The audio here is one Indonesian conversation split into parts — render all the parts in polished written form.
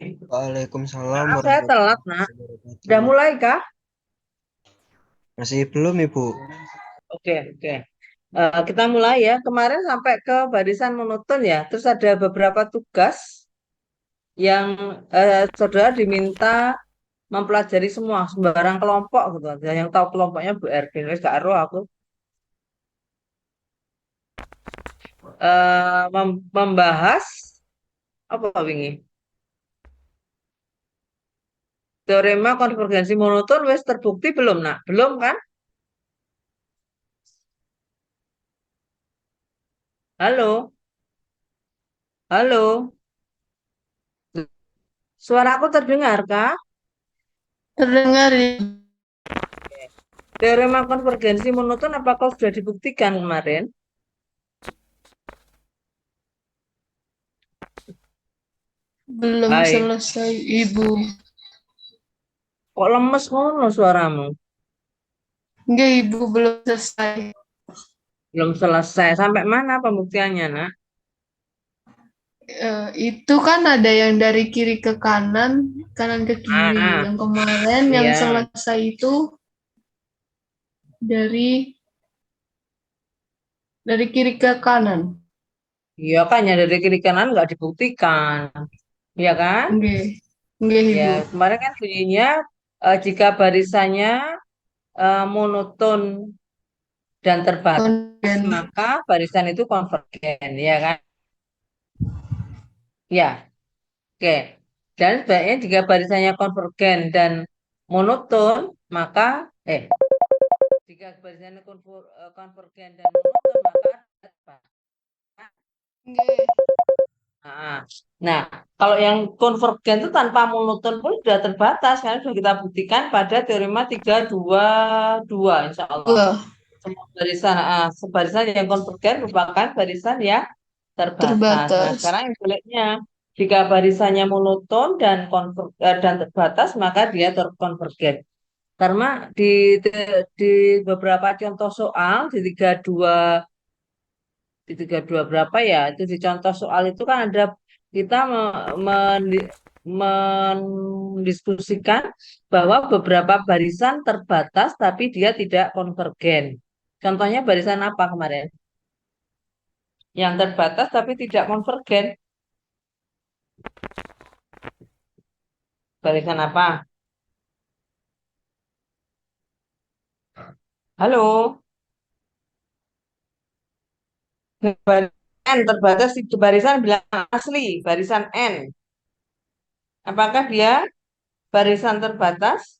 Waalaikumsalam Maaf saya telat, warahmatullahi Nak. Udah wabarakatuh. mulai kah? Masih belum, Ibu? Oke, oke. Kita mulai ya. Kemarin sampai ke barisan monoton ya. Terus ada beberapa tugas yang saudara diminta mempelajari semua sembarang kelompok gitu aja. Yang tahu kelompoknya Bu Ervin, wis gak ero aku. Membahas apa wingi? Teorema konvergensi monoton wis terbukti belum, Nak? Belum kan? Halo? Halo? Suaraku terdengar kah? Terdengar ya? Teorema konvergensi monoton apakah sudah dibuktikan kemarin? Belum Hai, selesai, Ibu. kok lemes ngono suaramu? Enggak, Ibu, belum selesai. Belum selesai. Sampai mana pembuktiannya, Nak? Itu kan ada yang dari kiri ke kanan, kanan ke kiri. Ah, Yang kemarin yang iya. selesai itu dari kiri ke kanan. Iya kan, yang dari kiri kanan nggak dibuktikan. Iya kan? Enggak, enggak, Ya, Ibu. kemarin kan bunyinya jika barisannya monoton dan terbatas, Konven. maka barisan itu konvergen, ya kan? Ya, oke. Dan sebaliknya jika barisannya konvergen dan monoton, maka jika barisannya konvergen dan monoton, maka ada terbatas. Enggak. Nah, nah, kalau yang konvergen itu tanpa monoton pun sudah terbatas, karena sudah kita buktikan pada teorema 322, insya Allah. Wah, Semua barisan, sebarisan yang konvergen merupakan barisan yang terbatas. Nah, terbatas. sekarang yang sebaliknya, jika barisannya monoton dan dan terbatas, maka dia terkonvergen. Karena di beberapa contoh soal di 32 berapa ya, itu di contoh soal itu kan ada kita mendiskusikan bahwa beberapa barisan terbatas tapi dia tidak konvergen. Contohnya barisan apa kemarin? Yang terbatas tapi tidak konvergen. Barisan apa? Halo? Barisan N terbatas itu barisan bilang asli, barisan N. Apakah dia barisan terbatas?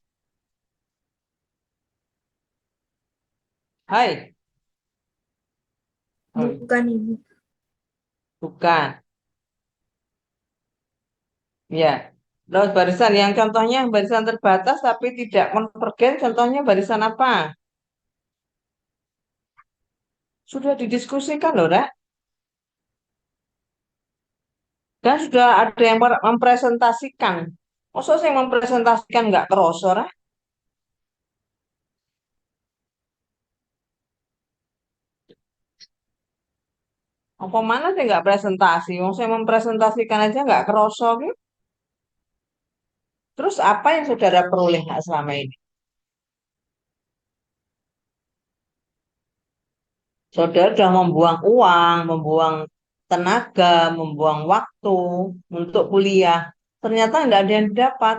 Hai. Oh, Bukan, Ibu. bukan. Ya. Terus barisan yang contohnya barisan terbatas tapi tidak konvergen, contohnya barisan apa? Sudah didiskusikan loh, Rek. Dan sudah ada yang mempresentasikan. Masa sih yang mempresentasikan nggak kerosor, Rek? Apa mana sih nggak presentasi? Maksudnya mempresentasikan aja nggak kerosor, gitu. Terus apa yang saudara peroleh nggak selama ini? Saudara sudah membuang uang, membuang tenaga, membuang waktu untuk kuliah. Ternyata nggak ada yang didapat.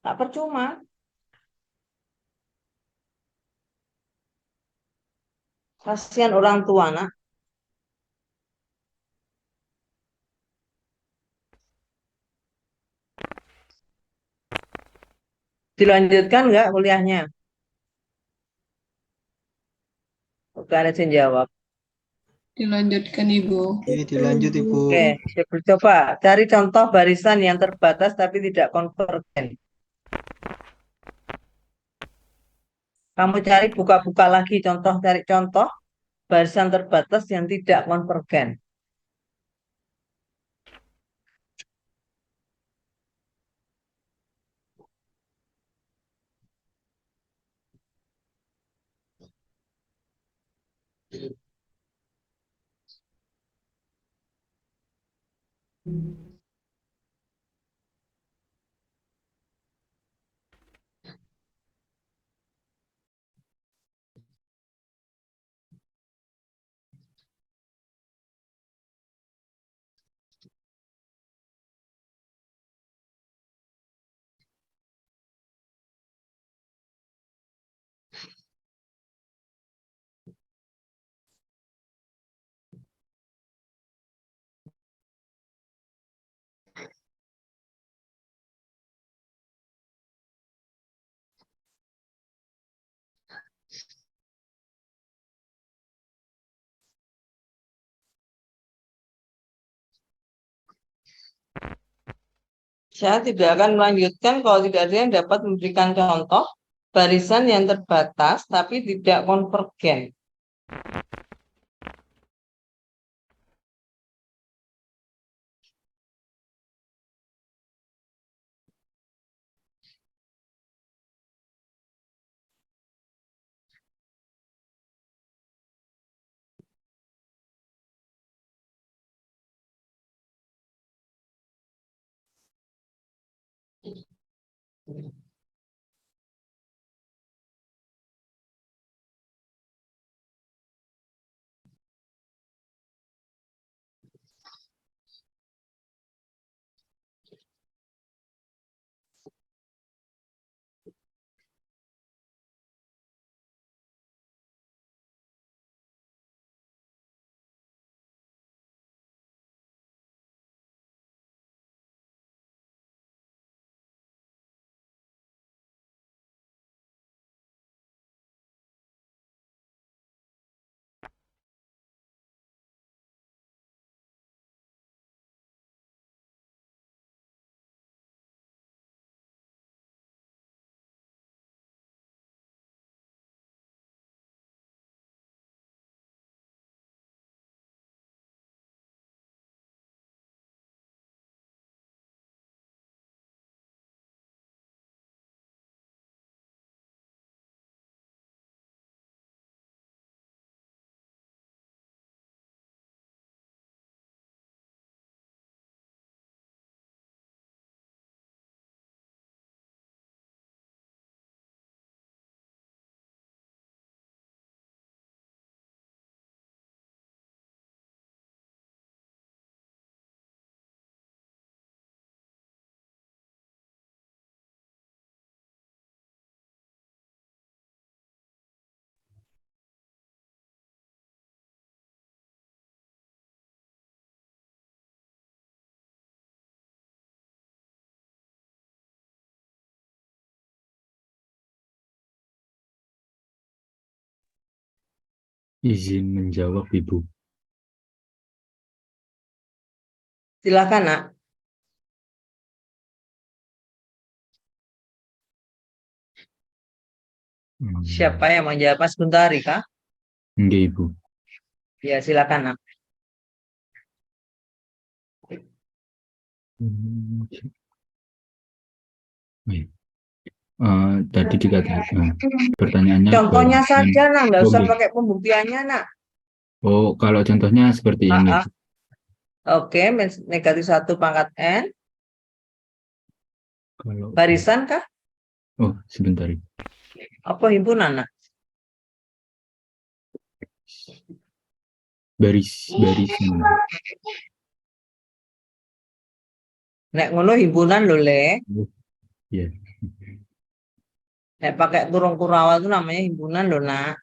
Tak percuma. Kasihan orang tua, nak. Dilanjutkan nggak kuliahnya? Bukan ada yang jawab. Dilanjutkan, Ibu. Oke, dilanjut, Ibu. Oke, coba cari contoh barisan yang terbatas tapi tidak konvergen. Kamu cari buka-buka lagi contoh, cari contoh barisan terbatas yang tidak konvergen. Saya tidak akan melanjutkan kalau tidak ada yang dapat memberikan contoh barisan yang terbatas tapi tidak konvergen. Izin menjawab, Ibu. Silakan, Nak. Siapa yang mau jawab? Mas Guntari, kah? Enggak, Ibu. Ya, silakan, Nak. Tadi dikatakan pertanyaannya Contohnya barisan. saja, Nak. Nggak usah Oke. pakai pembuktiannya, Nak. Oh, kalau contohnya seperti ini. Ah, ah. Oke, negatif 1 pangkat N. Kalau Barisan kah? oh, sebentar, Ibu. Apa himpunan, Nak? Barisan. Nek ngono himpunan lho, Le. Oh, ya. Nek pakai kurung kurawal itu namanya himpunan lho, Nak.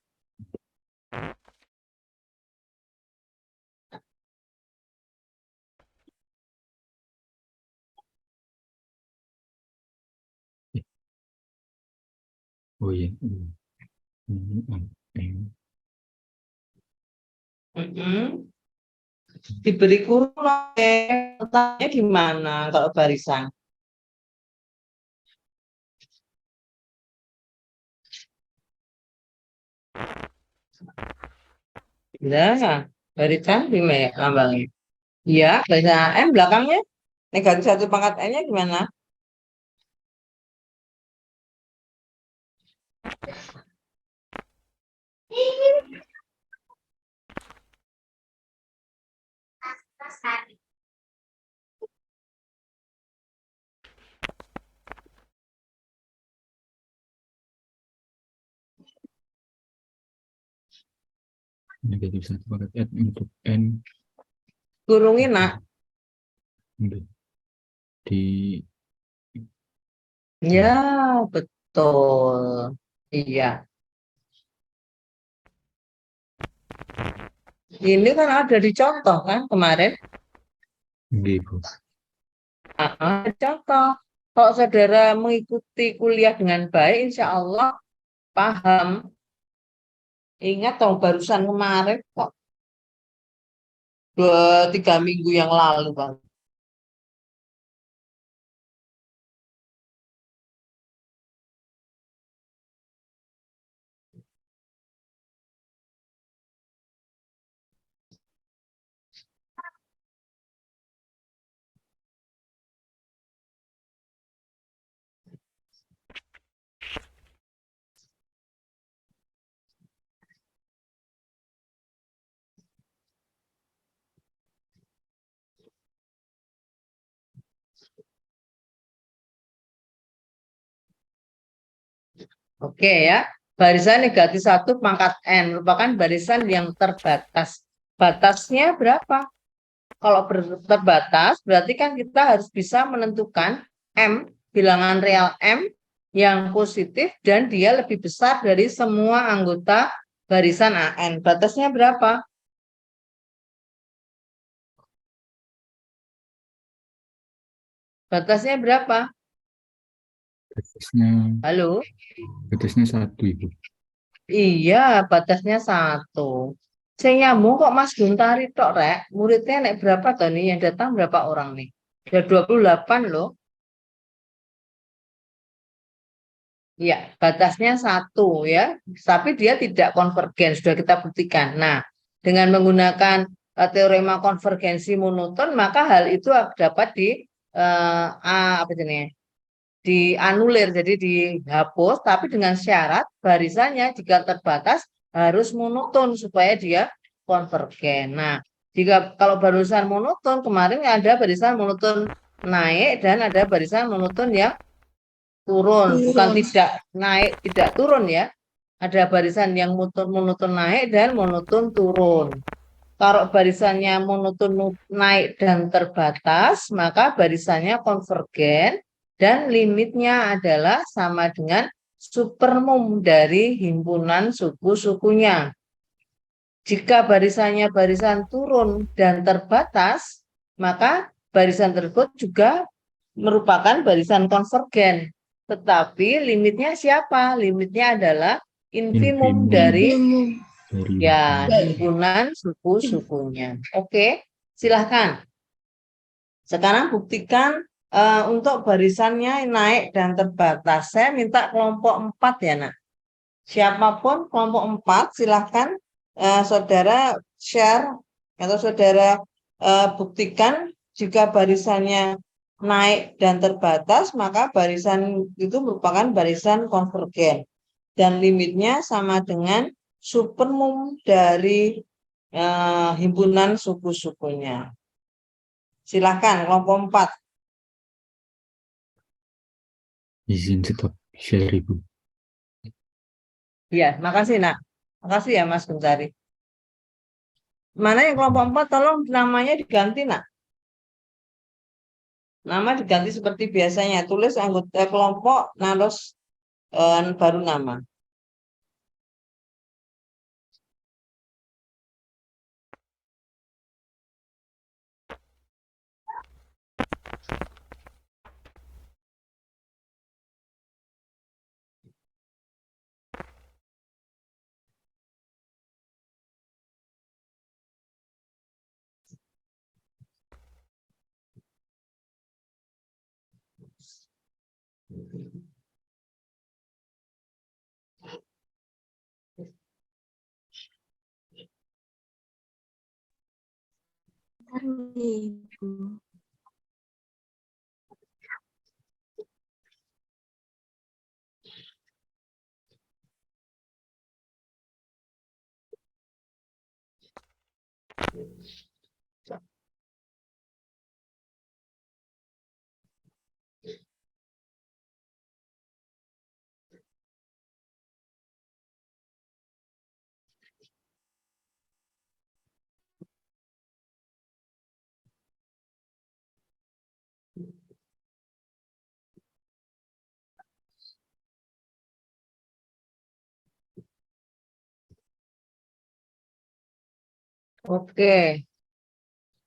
Oh ya. Diberi kurung, Le. Letaknya gimana kalau barisan? Nah, barisan gimana ya lambangnya? Iya, barisan M belakangnya negatif 1 pangkat N-nya gimana? Negatif 1 pangkat N untuk N. Kurungin, Nak. Di Ya, betul. Iya. Ini kan ada di contoh kan kemarin. enggak, Ibu. Contoh. Kalau saudara mengikuti kuliah dengan baik, insya Allah paham. Ingat dong barusan kemarin kok 2-3 minggu yang lalu, Bang. Oke ya. Barisan negatif 1 pangkat N merupakan barisan yang terbatas. Batasnya berapa? Kalau terbatas, berarti kan kita harus bisa menentukan M, bilangan real M yang positif dan dia lebih besar dari semua anggota barisan AN. Batasnya berapa? Batasnya berapa? Batasnya, Halo? batasnya 1, Ibu. Iya, batasnya 1. Saya nyambung kok Mas Guntari tok, Rek. Muridnya nek berapa tuh nih? Yang datang berapa orang nih? Ada 28 loh. Iya, batasnya 1 ya. Tapi dia tidak konvergen, sudah kita buktikan. Nah, dengan menggunakan teorema konvergensi monoton, maka hal itu dapat apa jenis? Dianulir, jadi dihapus, tapi dengan syarat barisannya jika terbatas harus monoton supaya dia konvergen. Nah, jika kalau barisan monoton kemarin ada barisan monoton naik dan ada barisan monoton yang turun, bukan tidak naik, tidak turun ya. Ada barisan yang monoton naik dan monoton turun. Kalau barisannya monoton naik dan terbatas, maka barisannya konvergen dan limitnya adalah sama dengan supermum dari himpunan suku-sukunya. Jika barisannya barisan turun dan terbatas, maka barisan tersebut juga merupakan barisan konvergen. Tetapi limitnya siapa? Limitnya adalah infimum Infimum dari dari ya, himpunan. himpunan suku-sukunya. Oke, silahkan. Sekarang buktikan untuk barisannya naik dan terbatas. Saya minta kelompok 4 ya, Nak. Siapapun kelompok 4, silahkan saudara share atau saudara buktikan jika barisannya naik dan terbatas, maka barisan itu merupakan barisan konvergen. Dan limitnya sama dengan supermum dari himpunan suku-sukunya. Silakan kelompok 4. Izin stop share, Ibu. Ya, makasih Nak. Makasih ya Mas Guntari. Mana yang kelompok 4 tolong namanya diganti Nak. Nama diganti seperti biasanya. Tulis anggota kelompok, terus baru nama. Oke.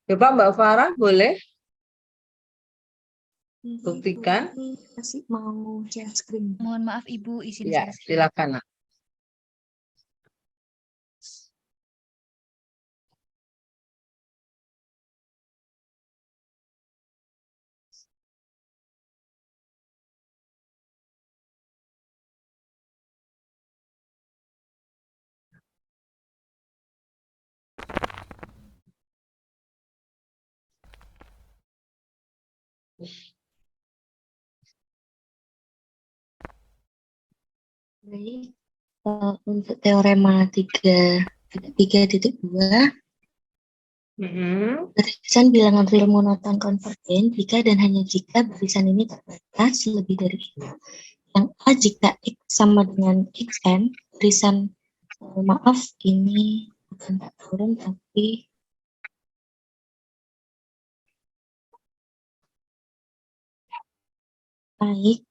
Coba Mbak Farah boleh buktikan? Masih mau share screen. Mohon maaf Ibu, izin Ya, share screen. silakan Nak. Baik, untuk teorema 3.2, barisan bilangan real monoton konvergen jika dan hanya jika barisan ini terbatas lebih dari itu. yang A jika X sama dengan XN, barisan, maaf ini bukan tak turun tapi naik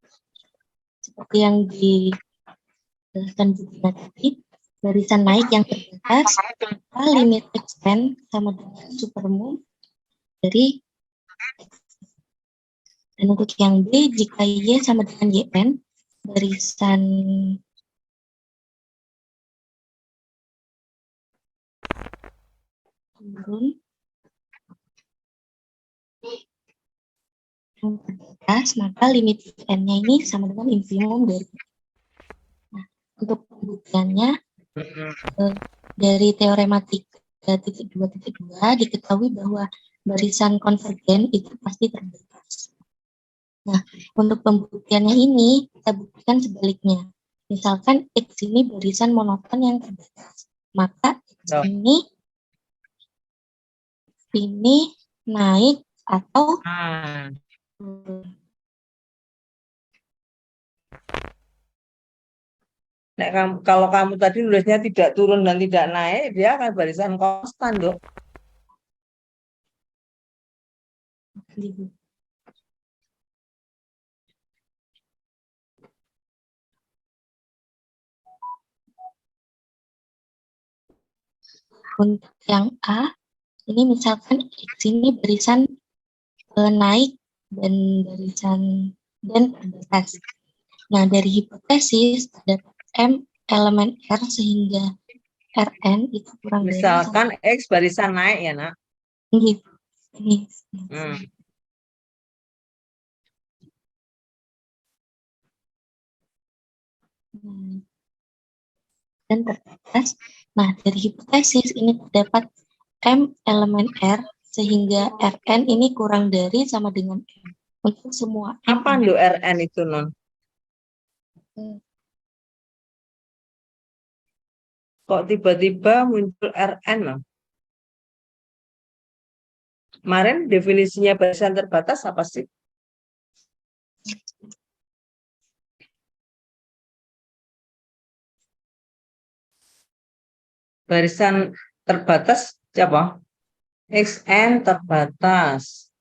seperti yang dijelaskan juga tadi, barisan naik yang terbatas maka limit Xn sama dengan supermum dari X. Dan untuk yang B jika Y sama dengan YN, barisan turun yang terbatas maka limit N-nya ini sama dengan infimum dari. Nah, untuk pembuktiannya dari teorema 3.2.2 diketahui bahwa barisan konvergen itu pasti terbatas. Nah, untuk pembuktiannya ini kita buktikan sebaliknya. Misalkan X ini barisan monoton yang terbatas, maka X ini naik atau kalau kamu tadi nulisnya tidak turun dan tidak naik, dia akan barisan konstan, Dok. Untuk yang A, ini misalkan X ini barisan naik dan barisan dan terbatas. Nah, dari hipotesis ada M elemen R sehingga Rn itu kurang dari Misalkan X barisan naik ya, Nak. ini. Dan terbatas. Nah, dari hipotesis ini terdapat M elemen R sehingga Rn ini kurang dari sama dengan M. Untuk semua M. Apa Nduk Rn itu, Non? Kok tiba-tiba muncul Rn, loh? Kemarin definisinya barisan terbatas apa sih? Barisan terbatas siapa? Xn terbatas.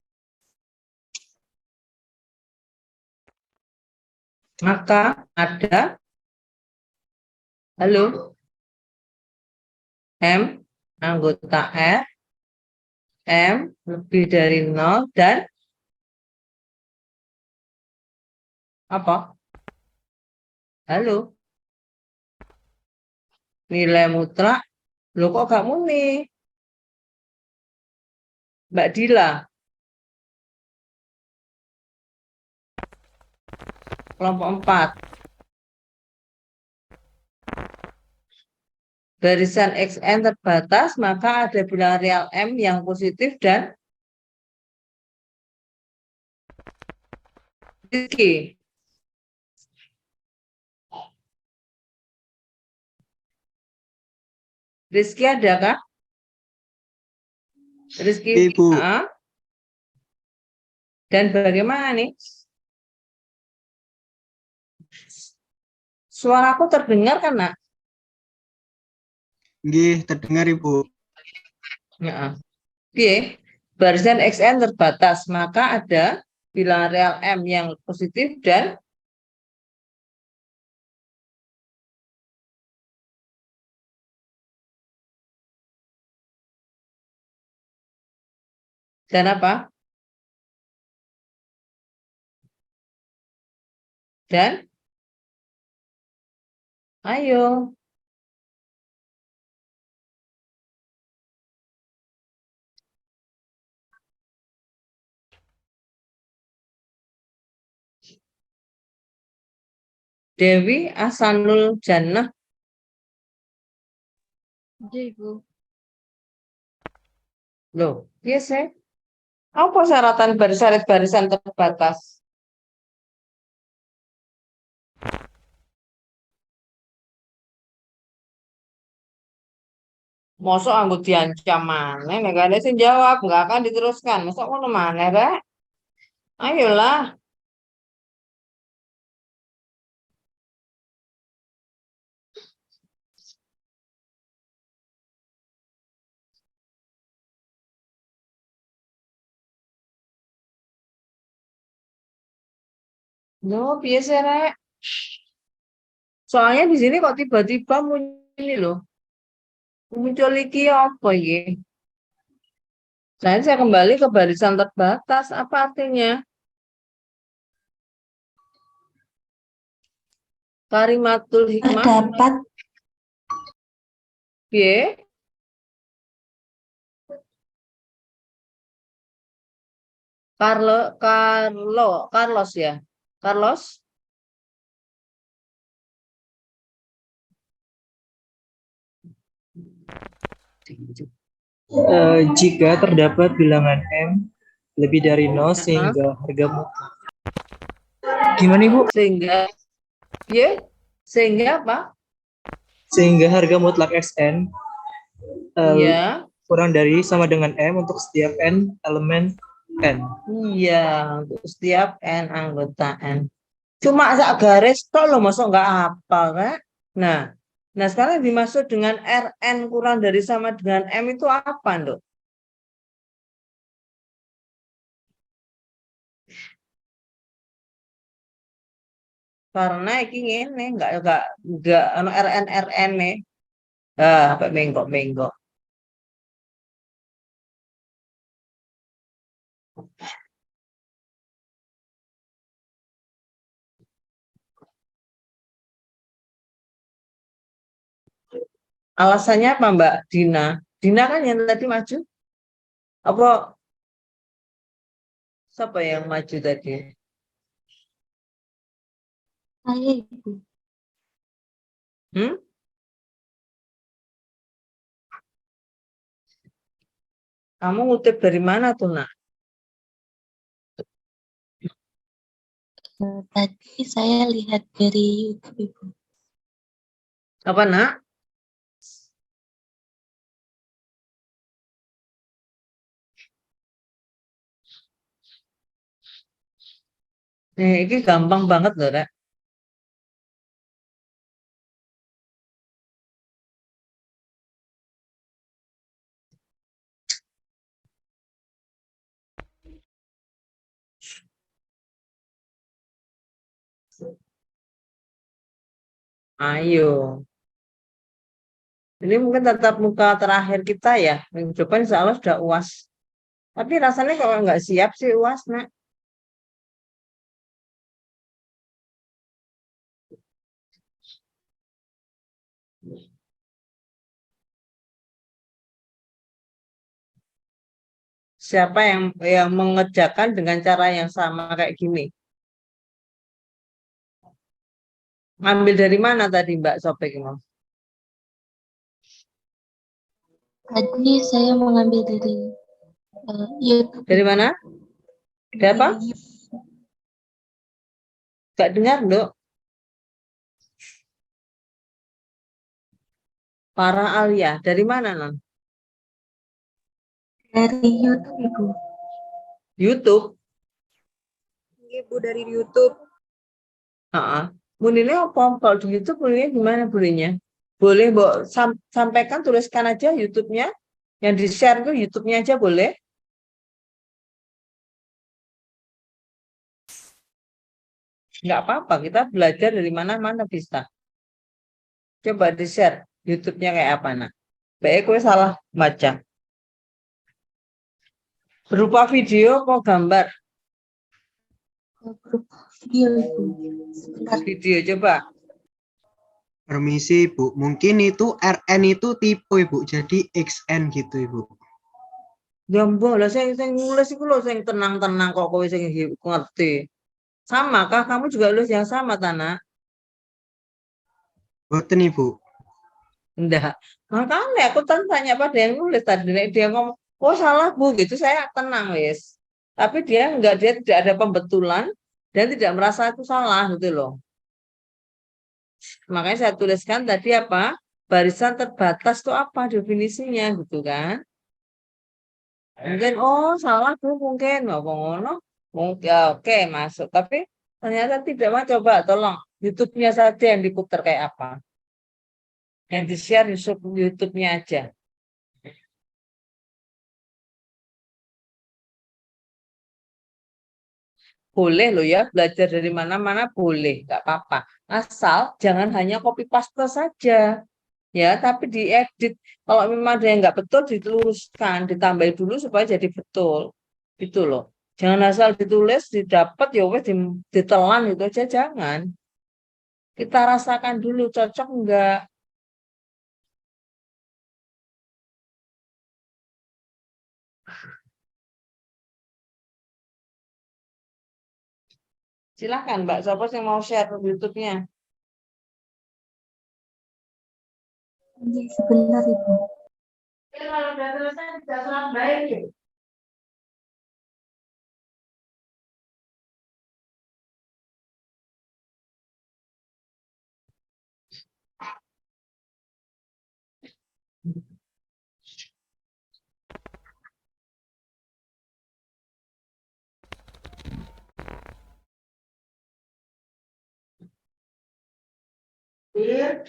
Maka ada M anggota R, M lebih dari 0 dan apa? Nilai mutlak. Loh kok kamu nih? Mbak Dila. Kelompok 4. Barisan Xn terbatas, maka ada bilangan real M yang positif dan Rizky. Rizky adakah? Rizky, Ibu. Dan bagaimana nih? Suaraku terdengar kan, Nak? Nggih, terdengar Ibu. Ya. Oke, barisan Xn terbatas, maka ada bilangan real M yang positif dan apa? Dan ayo. Dewi Asanul Jannah. Ibu. Loh, biasa. Apa syaratan barisan terbatas? Mosok anggo diancam maneh nek ada sing jawab nggak akan diteruskan. Mosok ngono maneh, Rek? Ayolah. No, biasa rek. Soalnya di sini kok tiba-tiba muncul ini loh. Muncul iki apa iki? Saya kembali ke barisan terbatas. Apa artinya? Kalimatul hikmah. Terdapat Piye? Carlos ya. Carlos. Jika terdapat bilangan M lebih dari 0 sehingga harga gimana Ibu? Sehingga apa? Sehingga harga mutlak Xn Iya. kurang dari sama dengan M untuk setiap N elemen N. Iya, untuk setiap N anggota N. Cuma sak garis tok loh, masuk nggak apa kan? Nah, sekarang dimaksud dengan Rn kurang dari sama dengan M itu apa, Nduk? Karena iki ngene, enggak anu Rn nih. Apa menggok-menggok. Alasannya apa, Mbak Dina? Dina kan yang tadi maju? Apa siapa yang maju tadi? saya Ibu. Hmm? Kamu ngutip dari mana tuh, Nak? Tadi saya lihat dari YouTube Ibu. Apa, Nak? Ini gampang banget loh, Rek. Ayo. Ini mungkin tatap muka terakhir kita ya. Minggu depan insya Allah sudah UAS. Tapi rasanya kalau nggak siap sih UAS, Nak. Siapa yang mengerjakan dengan cara yang sama kayak gini? Ngambil dari mana tadi Mbak Sopek? Tadi saya mengambil dari YouTube. Dari mana? Dari apa? Dari Gak dengar, Dok. Para Alia. Dari mana, Non? YouTube Ibu. YouTube. Ibu dari YouTube. Bunyinya apa? Kalau di YouTube bunyinya gimana bunyinya? Boleh, Mbak, sampaikan, tuliskan aja YouTube-nya. Yang di-share tuh YouTube-nya aja boleh. Nggak apa-apa, kita belajar dari mana-mana bisa. Coba di-share YouTube-nya kayak apa, Nak? Baik, gue salah baca. Berupa video atau gambar? Video Ibu. Sebentar. Video, coba. Permisi Ibu, mungkin itu RN itu tipe Ibu, jadi XN gitu Ibu. Ya mbak, lah saya nulis itu loh, saya tenang-tenang kok kowe sing ngerti. Sama kah? Kamu juga nulis yang sama, Tana? Boten Ibu. Enggak. Makanya aku tanya pada yang nulis tadi. Dia ngomong, oh salah Bu, gitu. Saya tenang, wis. Tapi dia enggak, dia tidak ada pembetulan dan tidak merasa itu salah, gitu loh. Makanya saya tuliskan tadi apa? Barisan terbatas itu apa definisinya, gitu kan? Mungkin, oh salah Bu, mungkin. Apa ngono? Mungkin, ya, oke, masuk. Tapi ternyata tidak. Mas, coba tolong YouTube-nya saja yang diputar kayak apa. Yang di-share YouTube-nya aja. boleh loh ya, belajar dari mana-mana boleh, nggak apa-apa. Asal jangan hanya copy paste saja, ya, tapi diedit. Kalau memang ada yang nggak betul, diluruskan, ditambahin dulu supaya jadi betul, gitu loh. Jangan asal ditulis, didapat ya wes ditelan itu aja, jangan. Kita rasakan dulu cocok enggak. Silahkan Mbak, siapa yang mau share YouTube-nya? Iya, sebentar Ibu. Kalau udah selesai, tidak salah baik. Iya.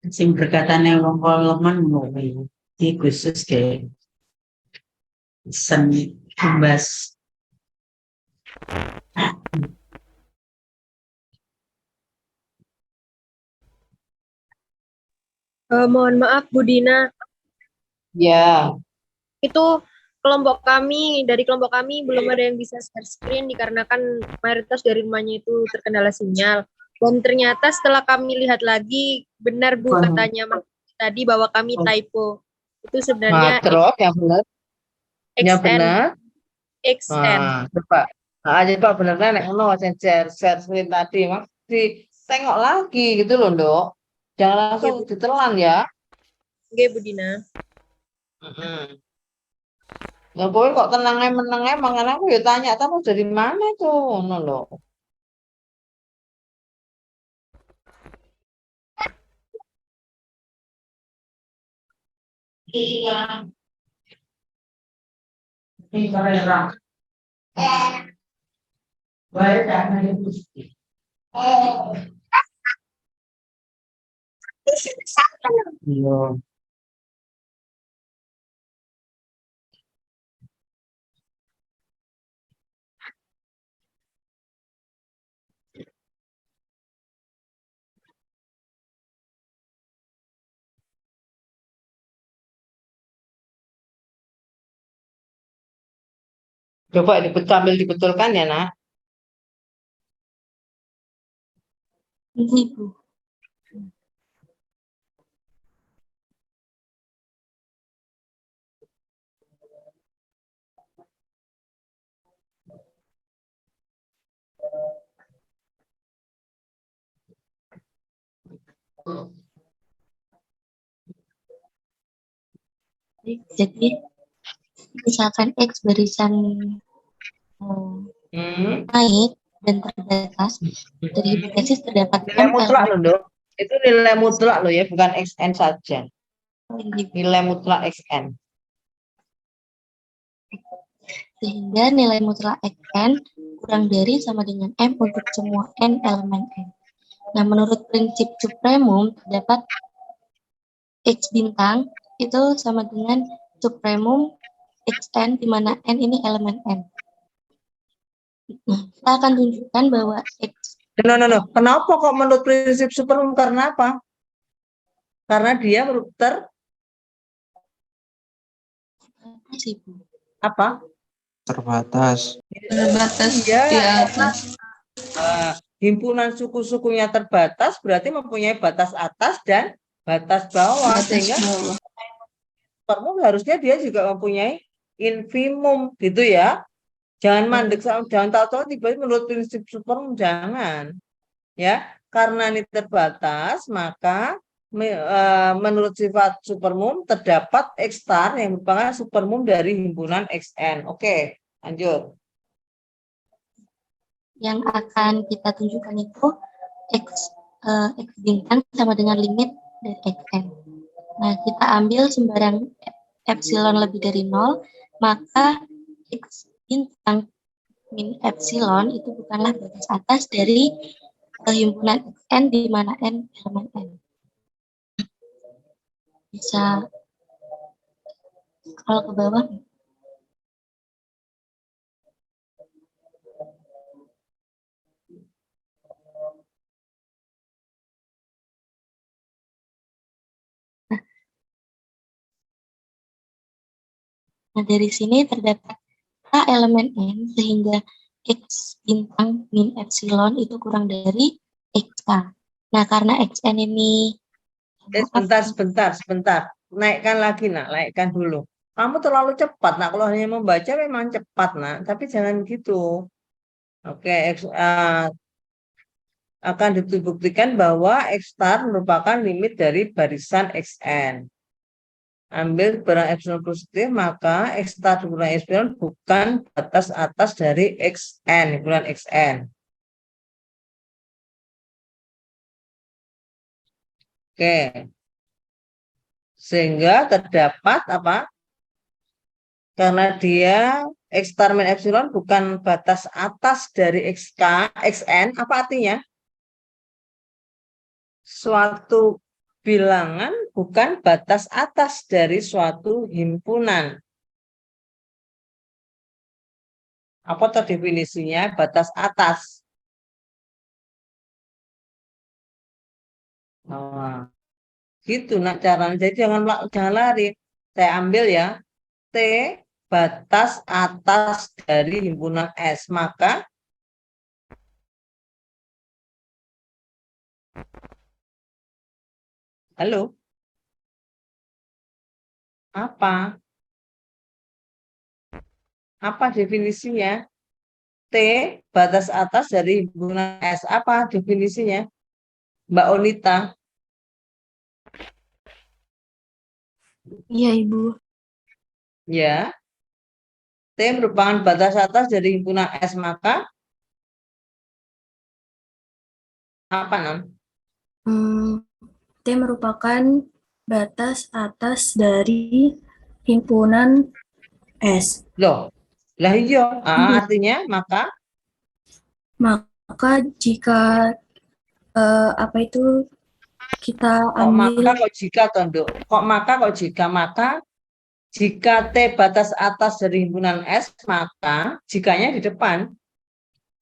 Sing berkatane wong lemen ngono iki khusus ke seni tumbas. Mohon maaf Bu Dina, Ya, itu dari kelompok kami belum ada yang bisa share screen dikarenakan mayoritas dari rumahnya itu terkendala sinyal. Dan ternyata setelah kami lihat lagi, benar Bu katanya Mas tadi bahwa kami typo. Itu sebenarnya terus yang benar, yang XN. benar. XN. Coba. Coba benernya nek ngono sing share screen tadi, Mas. Tengok lagi gitu loh, Nduk. Jangan langsung ditelan ya. Oke Bu Dina. Heeh. Ya kowe kok tenang ae meneng ae mangan aku ya tanya tapi dari mana itu ngono lho. Iya. Ini karena baik kan itu. Iya. Coba sambil dibetulkan ya, Nak. Ini Ibu. Jadi misalkan X barisan naik dan terbatas, dari hipotesis terdapat Nilai M mutlak loh, elemen Nduk. Itu nilai mutlak loh ya, bukan XN saja. Nilai mutlak XN. sehingga nilai mutlak Xn kurang dari sama dengan M untuk semua N elemen N. Nah, menurut prinsip supremum terdapat X bintang itu sama dengan supremum Xn di mana N ini elemen N. Nah, kita akan tunjukkan bahwa X No. Kenapa kok menurut prinsip superum? Karena apa? Karena dia apa? Terbatas. Terbatas Iya, di atas. himpunan suku-sukunya terbatas berarti mempunyai batas atas dan batas bawah, Batas sehingga bawah. supermum harusnya dia juga mempunyai infimum gitu ya. Jangan mandek, jangan tahu-tahu tiba-tiba menurut prinsip supermum, jangan ya, karena ini terbatas maka menurut sifat supermum terdapat X star yang merupakan supermum dari himpunan XN. Oke, lanjut. Yang akan kita tunjukkan itu X bintang sama dengan limit dari XN. Nah, kita ambil sembarang epsilon lebih dari 0, maka X bintang min epsilon itu bukanlah batas atas dari himpunan XN di mana N elemen N. Bisa scroll ke bawah. Nah, dari sini terdapat K elemen N sehingga X bintang min epsilon itu kurang dari XK. Nah, karena XN ini Sebentar. Naikkan lagi, nak. Naikkan dulu. Kamu terlalu cepat, nak. Kalau hanya membaca memang cepat, nak. Tapi jangan gitu. Oke, akan dibuktikan bahwa X star merupakan limit dari barisan XN. Ambil barang epsilon positif, maka X star dikurang epsilon bukan batas atas dari XN, himpunan XN. Oke. Sehingga terdapat apa? Karena dia X star min epsilon bukan batas atas dari XN, apa artinya? Suatu bilangan bukan batas atas dari suatu himpunan. Apa tuh definisinya batas atas? Oh, gitu nak caranya. Jadi jangan lari. Saya ambil ya. T batas atas dari himpunan S. Maka halo? Apa? Apa definisinya? T batas atas dari himpunan S. Apa definisinya? Mbak Onita. Iya, Ibu. Ya. T merupakan batas atas dari himpunan S. Maka apa, Nam? T merupakan batas atas dari himpunan S. Loh. Lah iya. Artinya maka jika kita kok ambil maka kok jika tondo. Kok maka kok jika jika T batas atas dari himpunan S, maka jikanya di depan.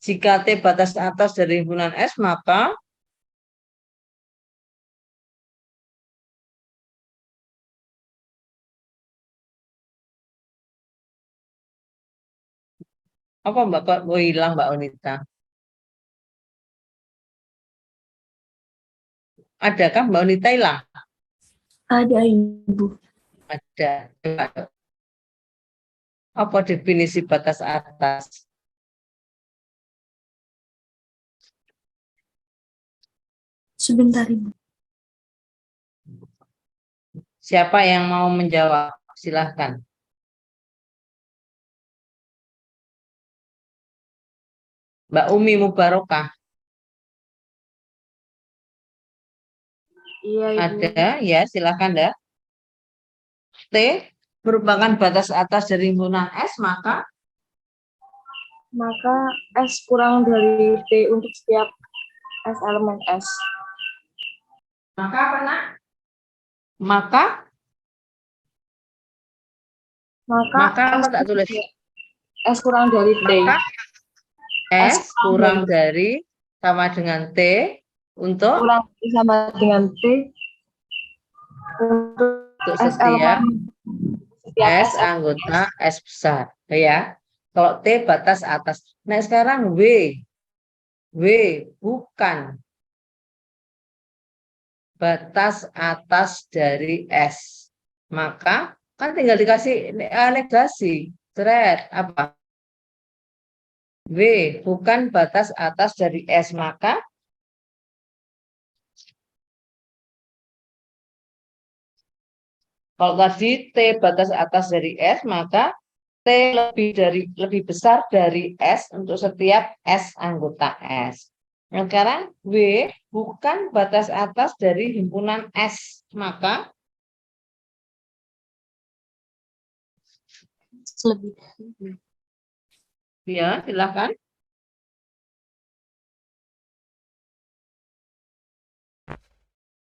Jika T batas atas dari himpunan S, maka apa Mbak? Kok hilang Mbak Onita? Adakah Mbak Onita hilang? ada, Ibu. Ada. Apa definisi batas atas? Sebentar, Ibu. Siapa yang mau menjawab? Silahkan. Mbak Umi Mubarokah. Iya, Ibu. Ada, ya silahkan dah. T merupakan batas atas dari himpunan S, maka S kurang dari T untuk setiap S elemen S. maka apa nak? Maka apa tak tulis? S kurang dari T. Maka S kurang dari sama dengan T untuk sama dengan T untuk setiap S anggota S besar, ya. Kalau T batas atas. Nah sekarang W bukan batas atas dari S. Maka kan tinggal dikasih negasi. Thread apa? W bukan batas atas dari S, maka Kalau tadi T batas atas dari S, maka T lebih besar dari S untuk setiap S anggota S. Nah, sekarang W bukan batas atas dari himpunan S, maka Lebih dari W. ya silakan.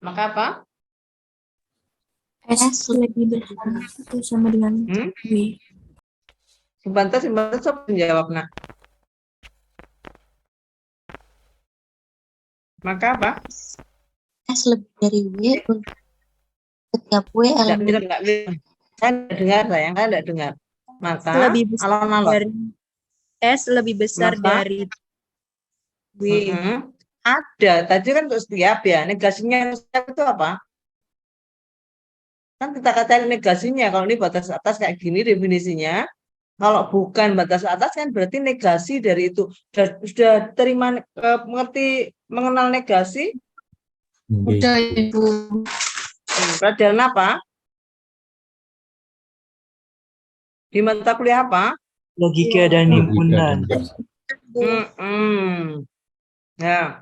Maka apa? S lebih besar atau sama dengan W. Simpan siapa menjawab, nak? Maka apa? S lebih dari W untuk setiap W elemen. Saya tidak dengar, sayang. Saya tidak dengar. Maka, Lebih besar alon-alon. dari S lebih besar Maka? dari W. Ada. Tadi kan untuk setiap ya. Negasinya setiap itu apa? Kan kita katakan negasinya. Kalau ini batas atas kayak gini definisinya. Kalau bukan batas atas kan berarti negasi dari itu. Sudah terima mengerti mengenal negasi? Udah, Ibu. Pelajaran apa? Di mata kuliah apa? Logika dan himpunan. Ya.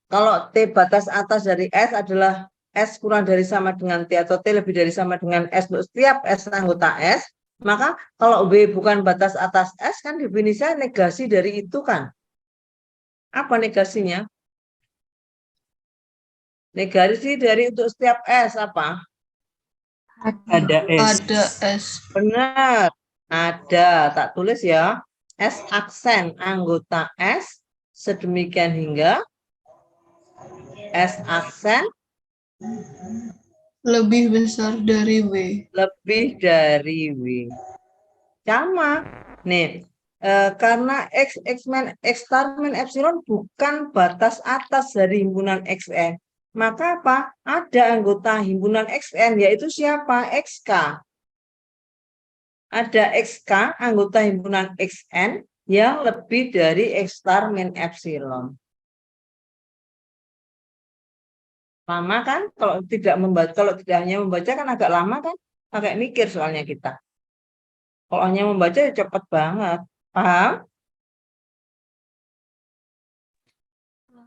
Kalau T batas atas dari S adalah S kurang dari sama dengan T atau T lebih dari sama dengan S untuk setiap S anggota S, maka kalau W bukan batas atas S kan definisinya negasi dari itu kan. Apa negasinya? Negasi dari untuk setiap S apa? Ada S. Ada S. Benar. Ada. Tak tulis ya. S aksen anggota S sedemikian hingga S aksen Lebih besar dari W. lebih dari W. Sama. Nih, karena X star min epsilon bukan batas atas dari himpunan XN. Maka apa? Ada anggota himpunan XN, yaitu siapa? XK. Ada XK, anggota himpunan XN, yang lebih dari X star min epsilon. Lama kan? Kalau tidak hanya membaca kan agak lama kan? Agak mikir soalnya kita. Kalau hanya membaca ya cepat banget. Paham?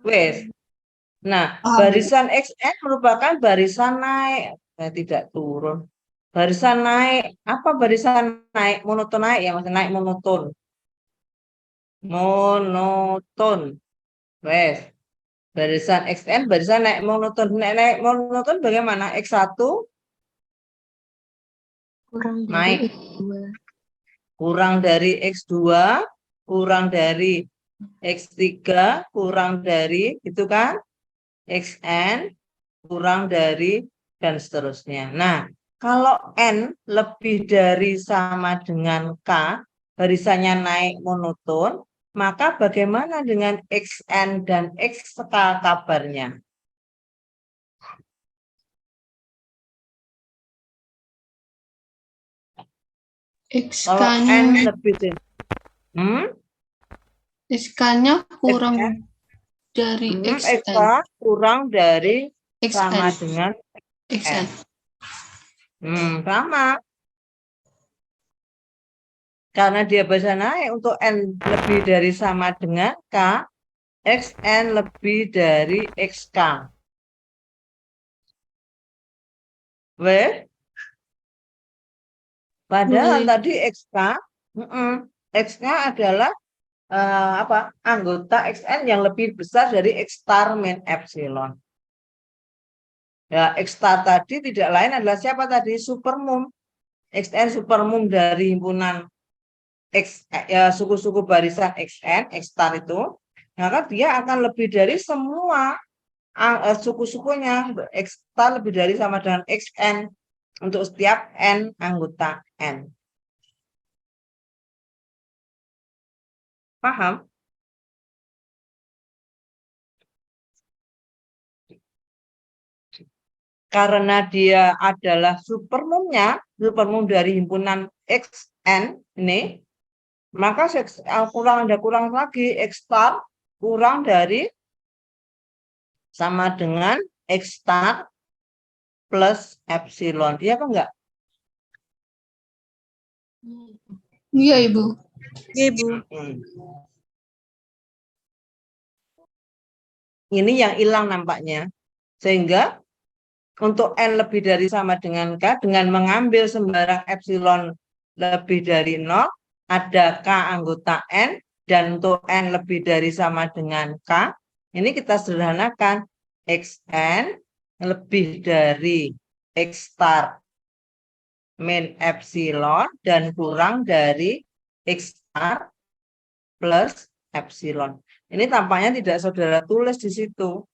Wes. Nah, barisan XN merupakan barisan naik. Tidak turun. Barisan naik. Apa barisan naik? Monoton naik ya, maksudnya naik monoton. Monoton. Wes. Barisan XN, barisan naik monoton. Naik monoton bagaimana? X1 Kurang dari naik. X2. Kurang dari X2, kurang dari X3, kurang dari, itu kan? XN, kurang dari, dan seterusnya. Nah, kalau N lebih dari sama dengan K, barisannya naik monoton, maka bagaimana dengan XN dan XK kabarnya? Kalau N lebih dari XK-nya kurang dari XK XN. kurang dari XN. sama dengan XN. Sama. Karena dia bisa naik untuk N lebih dari sama dengan K, XN lebih dari XK. Padahal tadi XK adalah anggota XN yang lebih besar dari X star min epsilon. Ya, X star tadi tidak lain adalah siapa tadi? Supermum. XN supermum dari himpunan suku-suku barisan XN, X star itu, maka dia akan lebih dari semua suku-sukunya. X star lebih dari sama dengan XN untuk setiap N anggota N. Paham? Karena dia adalah supermum dari himpunan XN ini, maka kurang lagi X star kurang dari sama dengan X star plus epsilon. Iya apa enggak? Iya, Ibu. Iya, Ibu. Ini yang hilang nampaknya. Sehingga untuk N lebih dari sama dengan K, dengan mengambil sembarang epsilon lebih dari 0, ada K anggota N, dan untuk N lebih dari sama dengan K, ini kita sederhanakan, Xn lebih dari X star min epsilon, dan kurang dari X star plus epsilon. Ini tampaknya tidak saudara tulis di situ.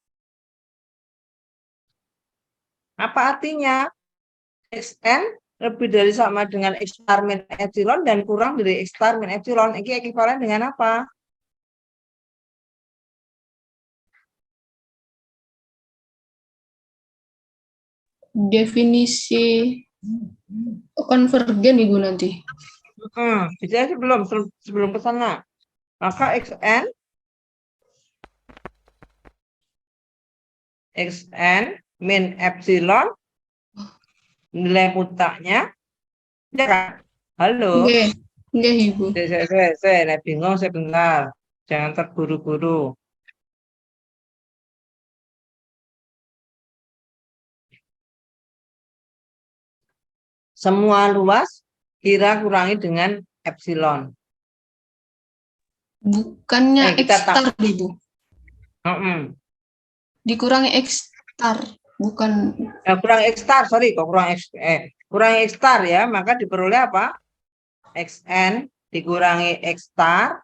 Apa artinya? Xn lebih dari sama dengan X star min epsilon dan kurang dari X star min epsilon. Ini ekivalen dengan apa? Definisi konvergen, Ibu, nanti. Bisa sebelum ke sana. Maka Xn min epsilon nilai mutlaknya, ya kan? Halo. Oke, oke, Ibu. Saya bingung sebentar. Jangan terburu-buru. Semua luas kira kurangi dengan epsilon. Bukannya kita X star, Ibu. Dikurangi X star, bukan. Kurang X star, sorry, kok kurang X star ya, maka diperoleh apa? Xn dikurangi X star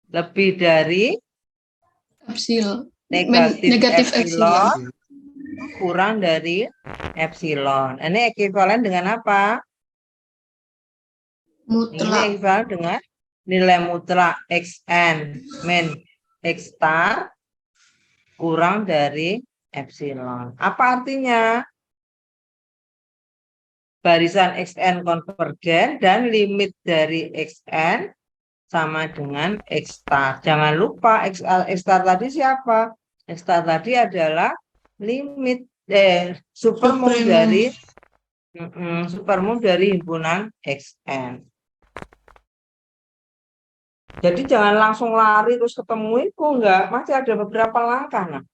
lebih dari Epsilon. negatif epsilon. kurang dari epsilon. Ini ekivalen dengan apa? Ini Mutlak. ekivalen dengan nilai mutlak Xn min X star kurang dari epsilon. Apa artinya? Barisan Xn konvergen dan limit dari Xn sama dengan X star. Jangan lupa X star tadi siapa? X star tadi adalah limit supermum dari himpunan Xn. Jadi jangan langsung lari terus ketemu itu, enggak, masih ada beberapa langkah. Nah,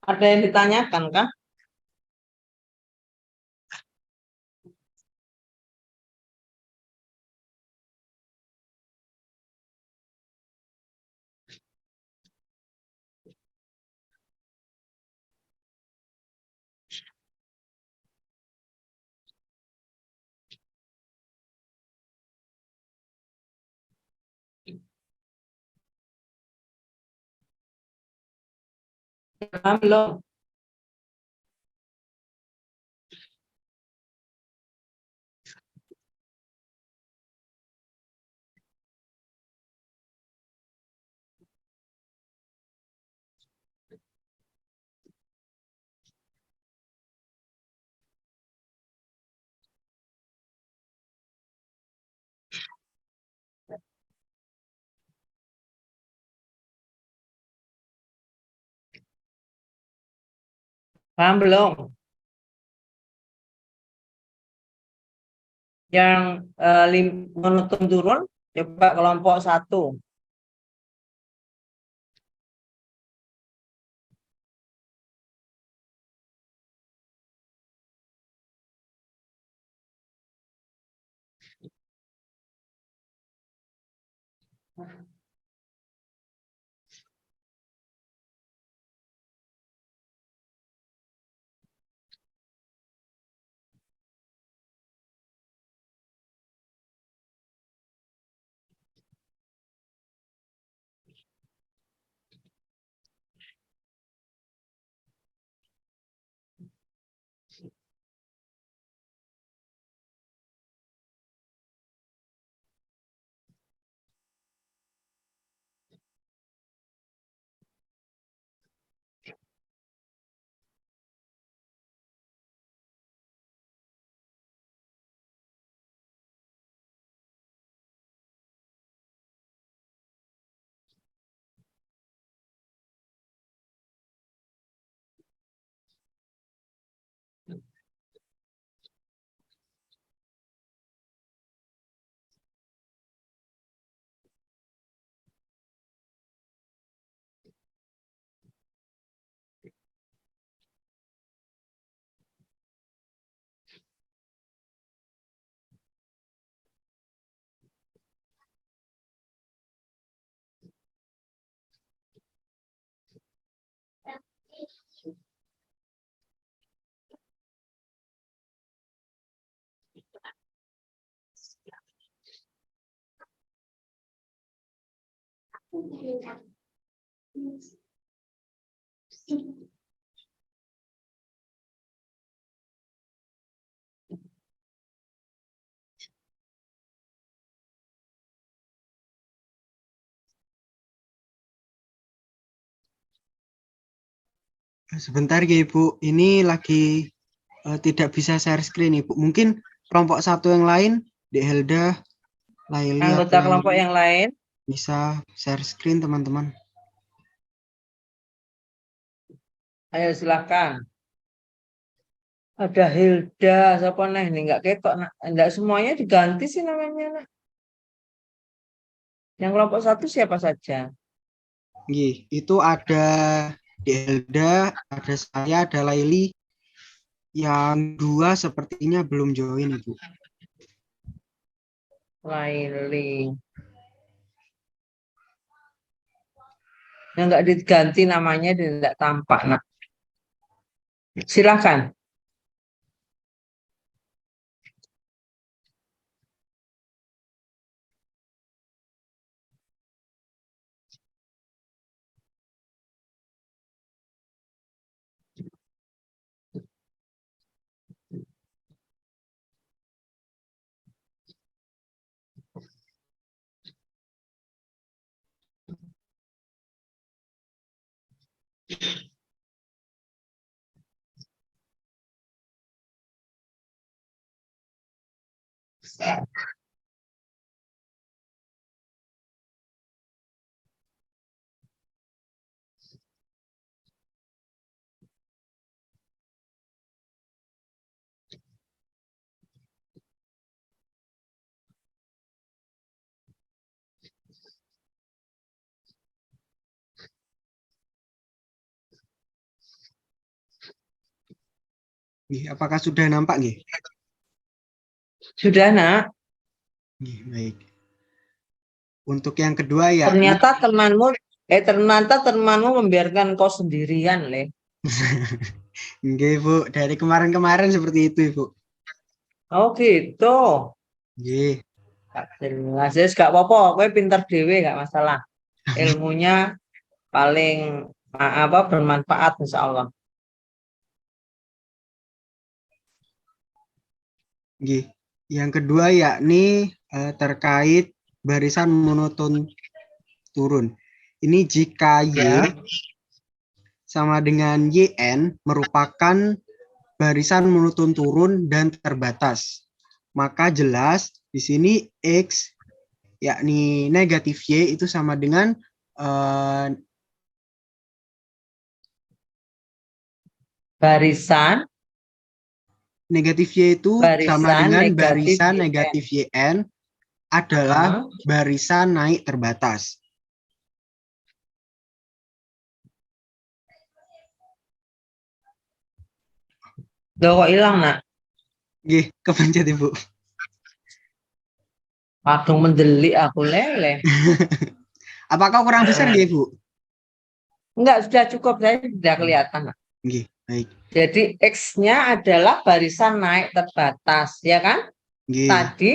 ada yang ditanyakan kah? Belum. Paham belum? Yang monoton turun, coba kelompok 1. Sebentar ya Ibu, ini lagi tidak bisa share screen Ibu. Mungkin kelompok satu yang lain, Dek Helda, Laili Anggota atau kelompok Laili yang lain, bisa share screen teman-teman. ayo silakan. Ada Hilda, siapa nih? Ini nggak ketok, nak. Nggak semuanya diganti sih namanya, nak. Yang kelompok satu siapa saja? Nggih, itu ada Dek Helda, ada saya, ada Laili. Yang dua sepertinya belum join Ibu. Laili. Yang nggak diganti namanya dan nggak tampak, nak. Silakan. Nggih, apakah sudah nampak nggih? Sudah, nak. Nggih, baik. Untuk yang kedua ya, Ternyata temanmu membiarkan kau sendirian, Le. nggih Bu, dari kemarin-kemarin seperti itu Ibu. Oh gitu. Nggih. Gak jelas, ya gak apa-apa, gue pinter dewe gak masalah. Ilmunya paling bermanfaat insya Allah. Nggih. Yang kedua yakni terkait barisan monoton turun. Ini jika Y Ya. sama dengan YN merupakan barisan monoton turun dan terbatas. Maka jelas di sini X yakni negatif Y itu sama dengan Barisan negatif Y itu sama dengan barisan YN. negatif YN adalah barisan naik terbatas. Loh, kok hilang, nak? Nggih, kepencet Ibu. Padung mendelik aku, lele. Apakah kurang besar nggih, Bu? Enggak, sudah cukup, saya sudah kelihatan, nak. Nggih, baik. Jadi X-nya adalah barisan naik terbatas, ya kan? Nggih. Tadi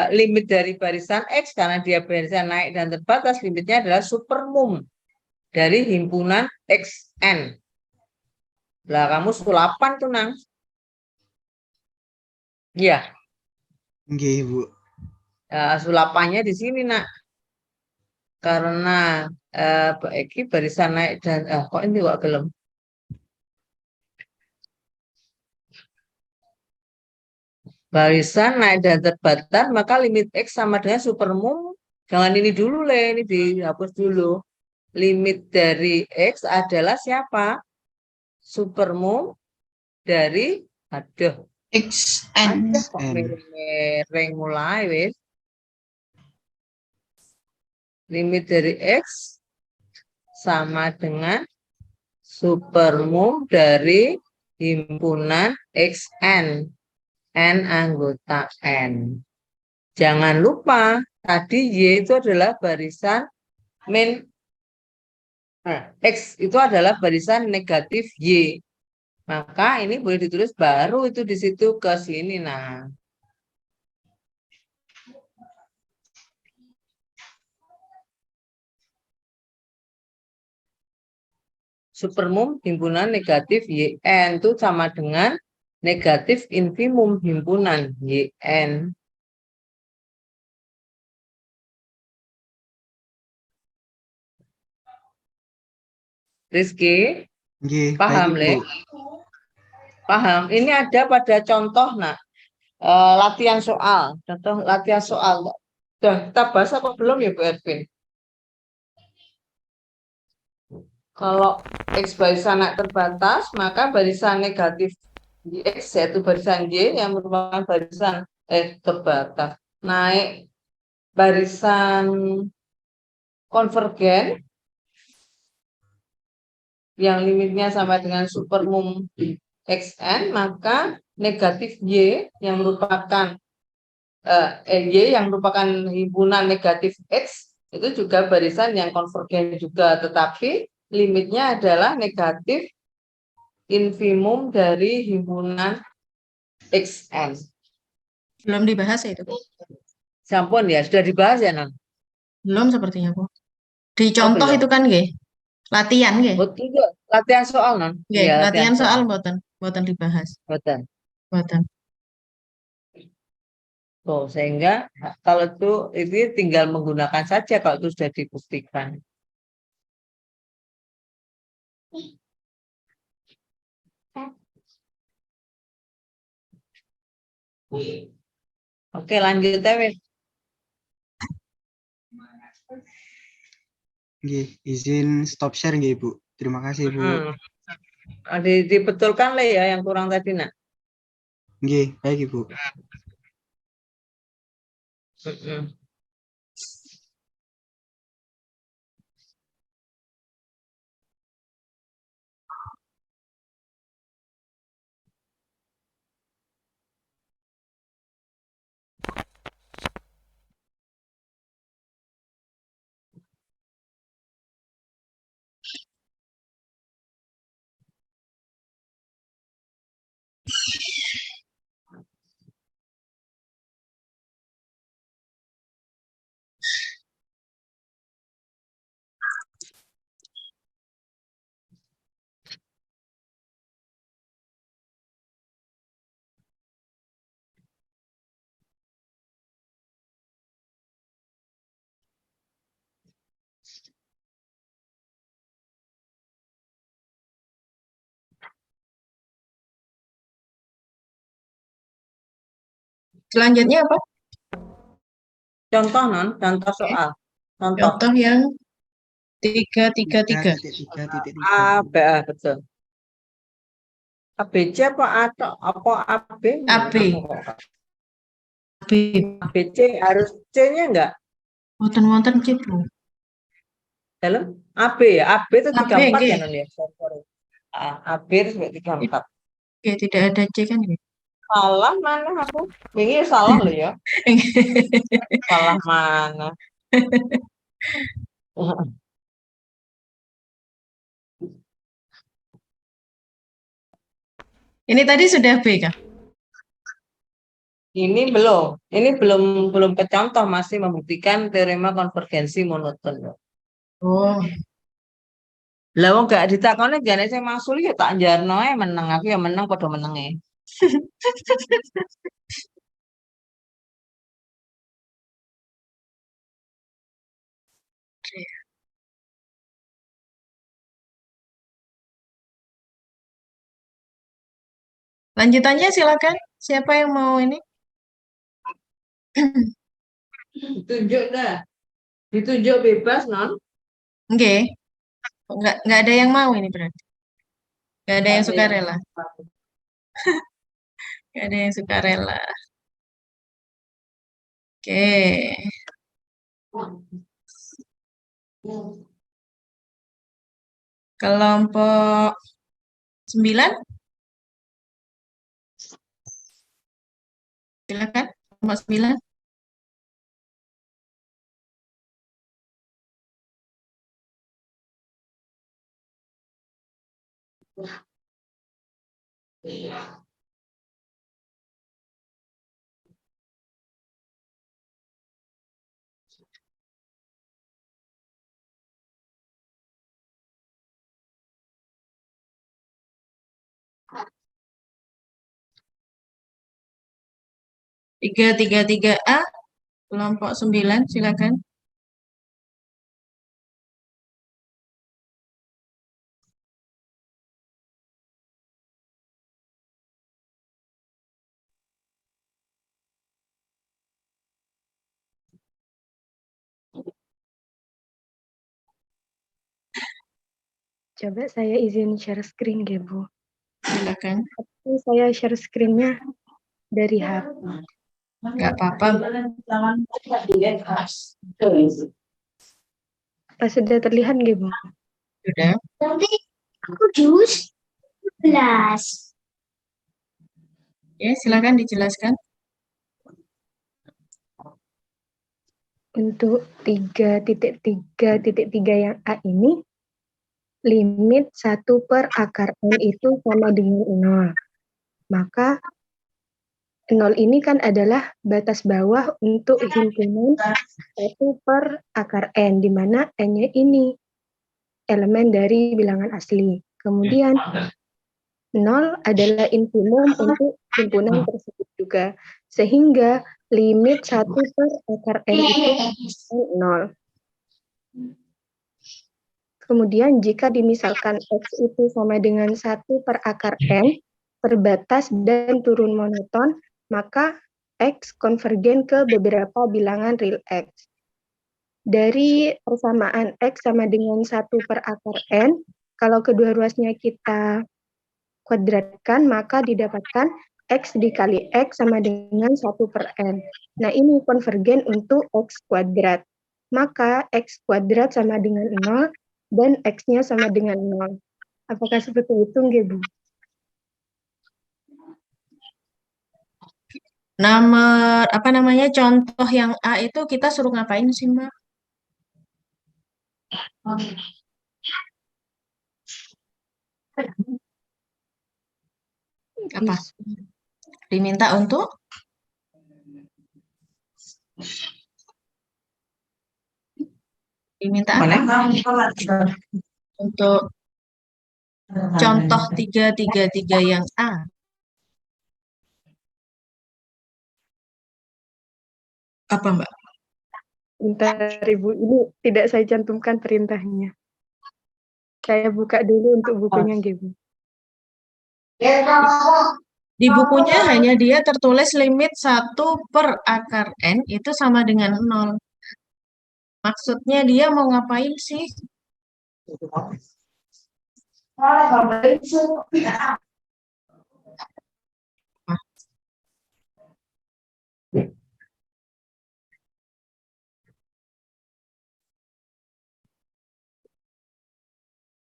limit dari barisan X karena dia barisan naik dan terbatas, limitnya adalah supermum dari himpunan XN. Lah kamu sulapan tuh, Nang. Iya. Nggih, Bu. Sulapannya di sini, nak. Karena Eki barisan naik dan kok ini kok gelem. Barisan naik dan terbatas, maka limit X sama dengan supermum. Jangan ini dulu, Le, ini dihapus dulu. Limit dari X adalah siapa? Supermum dari, aduh, XN. kok mereng mulai, wes. Limit dari X sama dengan supermum dari himpunan XN. N anggota N. Jangan lupa, tadi Y itu adalah barisan X itu adalah barisan negatif Y. Maka ini boleh ditulis baru itu di situ ke sini. Nah, supermum himpunan negatif YN itu sama dengan negatif infimum himpunan YN. Rizky, Nggih, paham, baik Le? Ibu. Paham. Ini ada pada contoh, nah, latihan soal. Contoh latihan soal. Udah kita bahas apa belum ya, Bu Ervin? Kalau X barisan terbatas, maka barisan negatif di X yaitu barisan Y yang merupakan barisan terbatas. Naik barisan konvergen yang limitnya sama dengan supermum XN, maka negatif Y yang merupakan Y yang merupakan himpunan negatif X itu juga barisan yang konvergen juga, tetapi limitnya adalah negatif infimum dari himpunan XN. Belum dibahas ya itu, Bu? Sampun ya, sudah dibahas ya, Non? Belum sepertinya, Bu. Di contoh belum. itu kan, nggih. Latihan, nggih. Betul juga. Latihan soal, Non? Nggih, Iya, latihan soal mboten dibahas. Betul. Mboten. Tuh, sehingga kalau itu tinggal menggunakan saja kalau itu sudah dibuktikan. Oke, lanjut ya, Win. Nggih, izin stop share nggih Ibu. Terima kasih Bu. Dibetulkan lah ya yang kurang tadi, nak. Nggih, baik Ibu. Selanjutnya apa? Contoh, Non, contoh soal. Contoh. Contoh yang 333. 3.3.3. Betul. ABC apa atau apa AB? AB. AB. ABC harus C-nya enggak? Wonten-wonten C, Bu. Dalam AB ya? AB itu 34 ya, nggih. Non ya? Sorry. AB itu 34. Oke, tidak ada C kan, nggih? Salah mana aku? Ini salah loh ya. Salah mana? Ini tadi sudah B kan? Ini belum ke contoh, masih membuktikan teorema konvergensi monoton. Oh, Lah wong gak ditakoni jane sing maksuli ya tak jarno ae meneng, aku ya meneng padha menenge. lanjutannya silakan. Siapa yang mau ini? Ditunjuk dah. Ditunjuk bebas, Non. Oke. Nggak ada yang mau ini berarti. Nggak ada yang suka rela. Nggak ada yang suka rela. Oke. Kelompok 9. Silakan. Kelompok 9. 333A, kelompok 9, silakan. Coba saya izin share screen, ya, Bu. Silakan. Tapi saya share screen-nya dari HP. Nggak apa-apa. Pas sudah terlihat, ya, Bu? Sudah. Nanti aku jus 11. Ya, silakan dijelaskan. Untuk 3.3.3 yang A ini, limit 1 per akar N itu sama dengan 0. Maka 0 ini kan adalah batas bawah untuk himpunan 1 per akar N, di mana N-nya ini elemen dari bilangan asli. Kemudian 0 adalah infimum untuk himpunan tersebut juga. Sehingga limit 1 per akar N itu 0. Kemudian jika dimisalkan X itu sama dengan 1 per akar N, terbatas dan turun monoton, maka X konvergen ke beberapa bilangan real X. Dari persamaan X sama dengan 1 per akar N, kalau kedua ruasnya kita kuadratkan, maka didapatkan X dikali X sama dengan 1 per N. Nah, ini konvergen untuk X kuadrat. Maka X kuadrat sama dengan 0, dan X-nya sama dengan 0. Apakah seperti itu, nggih, Bu? Contoh yang A itu kita suruh ngapain sih, Mbak? Apa? Diminta untuk? Diminta apa? Untuk contoh 333 yang A. Apa, Mbak? Bentar, Ibu. Ini tidak saya cantumkan perintahnya. Saya buka dulu untuk bukunya, nggih, Bu. Di bukunya hanya dia tertulis limit 1 per akar N itu sama dengan 0. Maksudnya dia mau ngapain sih?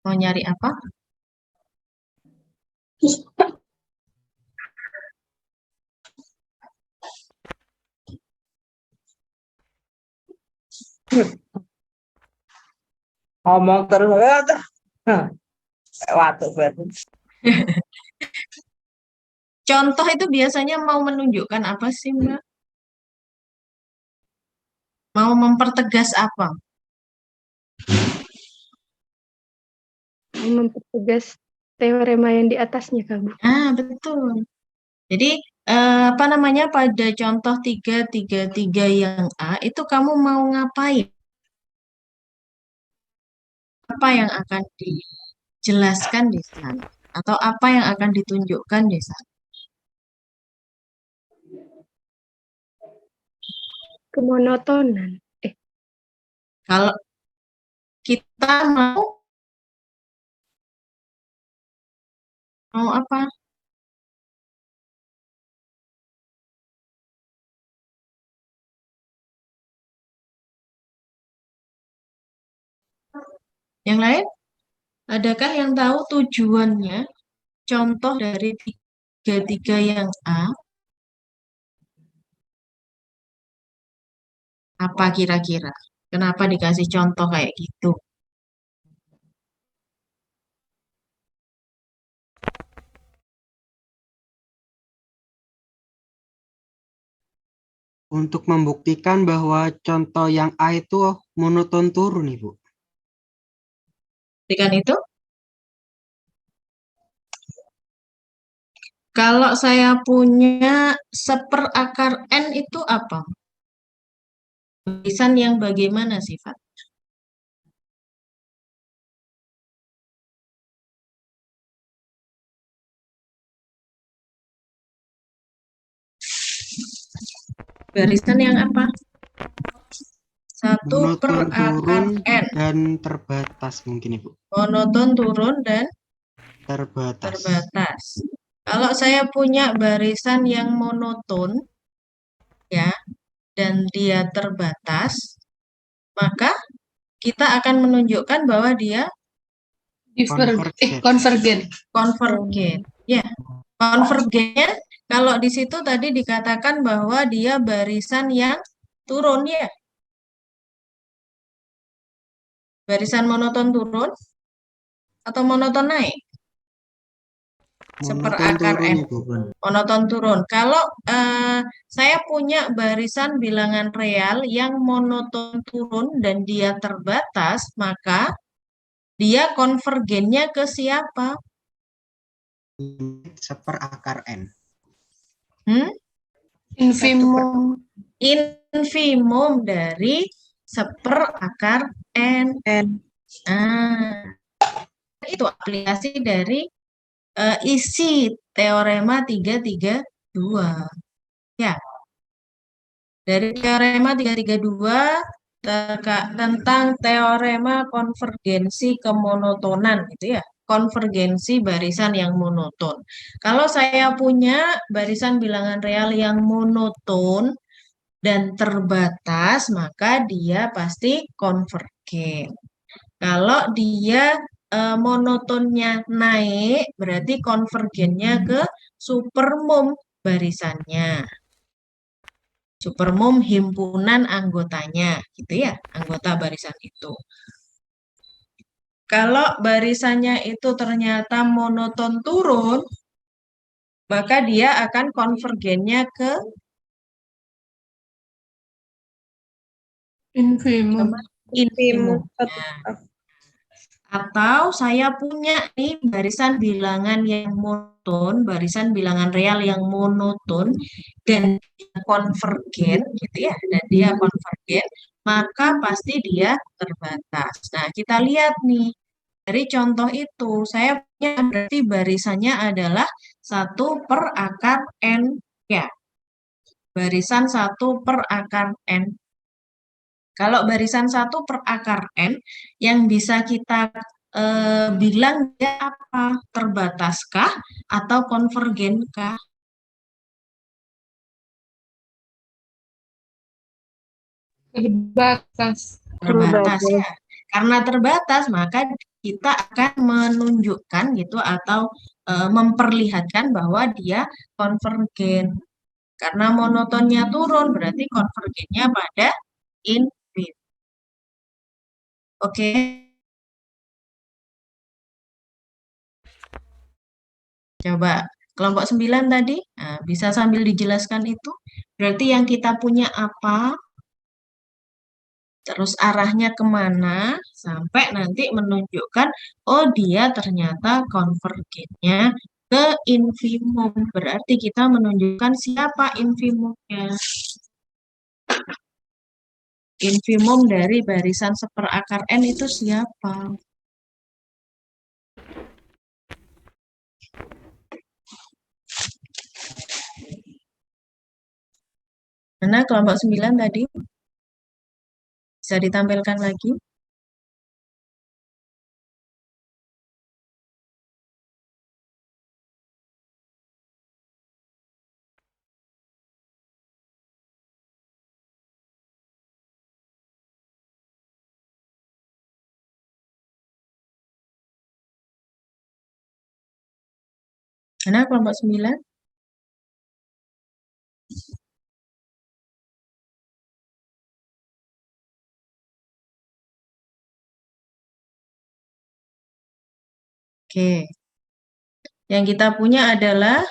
Mau nyari apa? Ngomong terus waktu baru. Contoh itu biasanya mau menunjukkan apa sih, Mbak? Mau mempertegas apa? Mempertegas teorema yang di atasnya, Kak, Bu. Ah, betul. Jadi, pada contoh 333 yang A, itu kamu mau ngapain? Apa yang akan dijelaskan di sana? Atau apa yang akan ditunjukkan di sana? Kemonotonan. Kalau kita mau apa? Yang lain? Adakah yang tahu tujuannya contoh dari 33 yang A? Apa kira-kira? Kenapa dikasih contoh kayak gitu? Untuk membuktikan bahwa contoh yang A itu monoton turun, Ibu. Buktikan itu? Kalau saya punya seperakar N itu apa? Barisan yang bagaimana sifat? Barisan yang apa? 1 per Monoton akar turun N. dan terbatas mungkin Ibu. Monoton turun dan Terbatas. terbatas. Kalau saya punya barisan yang monoton, ya, dan dia terbatas, maka kita akan menunjukkan bahwa dia Konvergen. konvergen. Ya, konvergennya kalau di situ tadi dikatakan bahwa dia barisan yang turun, ya. Barisan monoton turun atau monoton naik? Monoton Seperakar turun N. Ibu. Monoton turun. Kalau saya punya barisan bilangan real yang monoton turun dan dia terbatas, maka dia konvergennya ke siapa? Seperakar N. Infimum. Infimum dari seperakar N. Nah, itu aplikasi dari isi teorema 332. Ya. Dari teorema 332 tentang teorema konvergensi kemonotonan gitu ya. Konvergensi barisan yang monoton. Kalau saya punya barisan bilangan real yang monoton dan terbatas, maka dia pasti konvergen. Kalau dia monotonnya naik, berarti konvergennya ke supermum barisannya. Supermum himpunan anggotanya, gitu ya, anggota barisan itu. Kalau barisannya itu ternyata monoton turun, maka dia akan konvergennya ke Infimum. infimum. Atau saya punya nih barisan bilangan yang monoton, barisan bilangan real yang monoton, dan konvergen, gitu ya, dan dia konvergen, maka pasti dia terbatas. Nah, kita lihat nih, dari contoh itu, saya punya berarti barisannya adalah 1 per akar N, ya. Barisan 1 per akar N. Kalau barisan 1 per akar N, yang bisa kita bilang dia apa? Terbataskah atau konvergenkah? Terbatas. Terbatas ya. Karena terbatas, maka kita akan menunjukkan gitu atau memperlihatkan bahwa dia konvergen. Karena monotonnya turun, berarti konvergennya pada infin. Oke. Coba kelompok 9 tadi, nah, bisa sambil dijelaskan itu. Berarti yang kita punya apa? Terus arahnya kemana? Sampai nanti menunjukkan, oh dia ternyata konvergennya ke infimum. Berarti kita menunjukkan siapa infimumnya. Infimum dari barisan seperakar N itu siapa? Mana kelompok 9 tadi? Bisa ditampilkan lagi? Mana kelompok 9? Oke. Yang kita punya adalah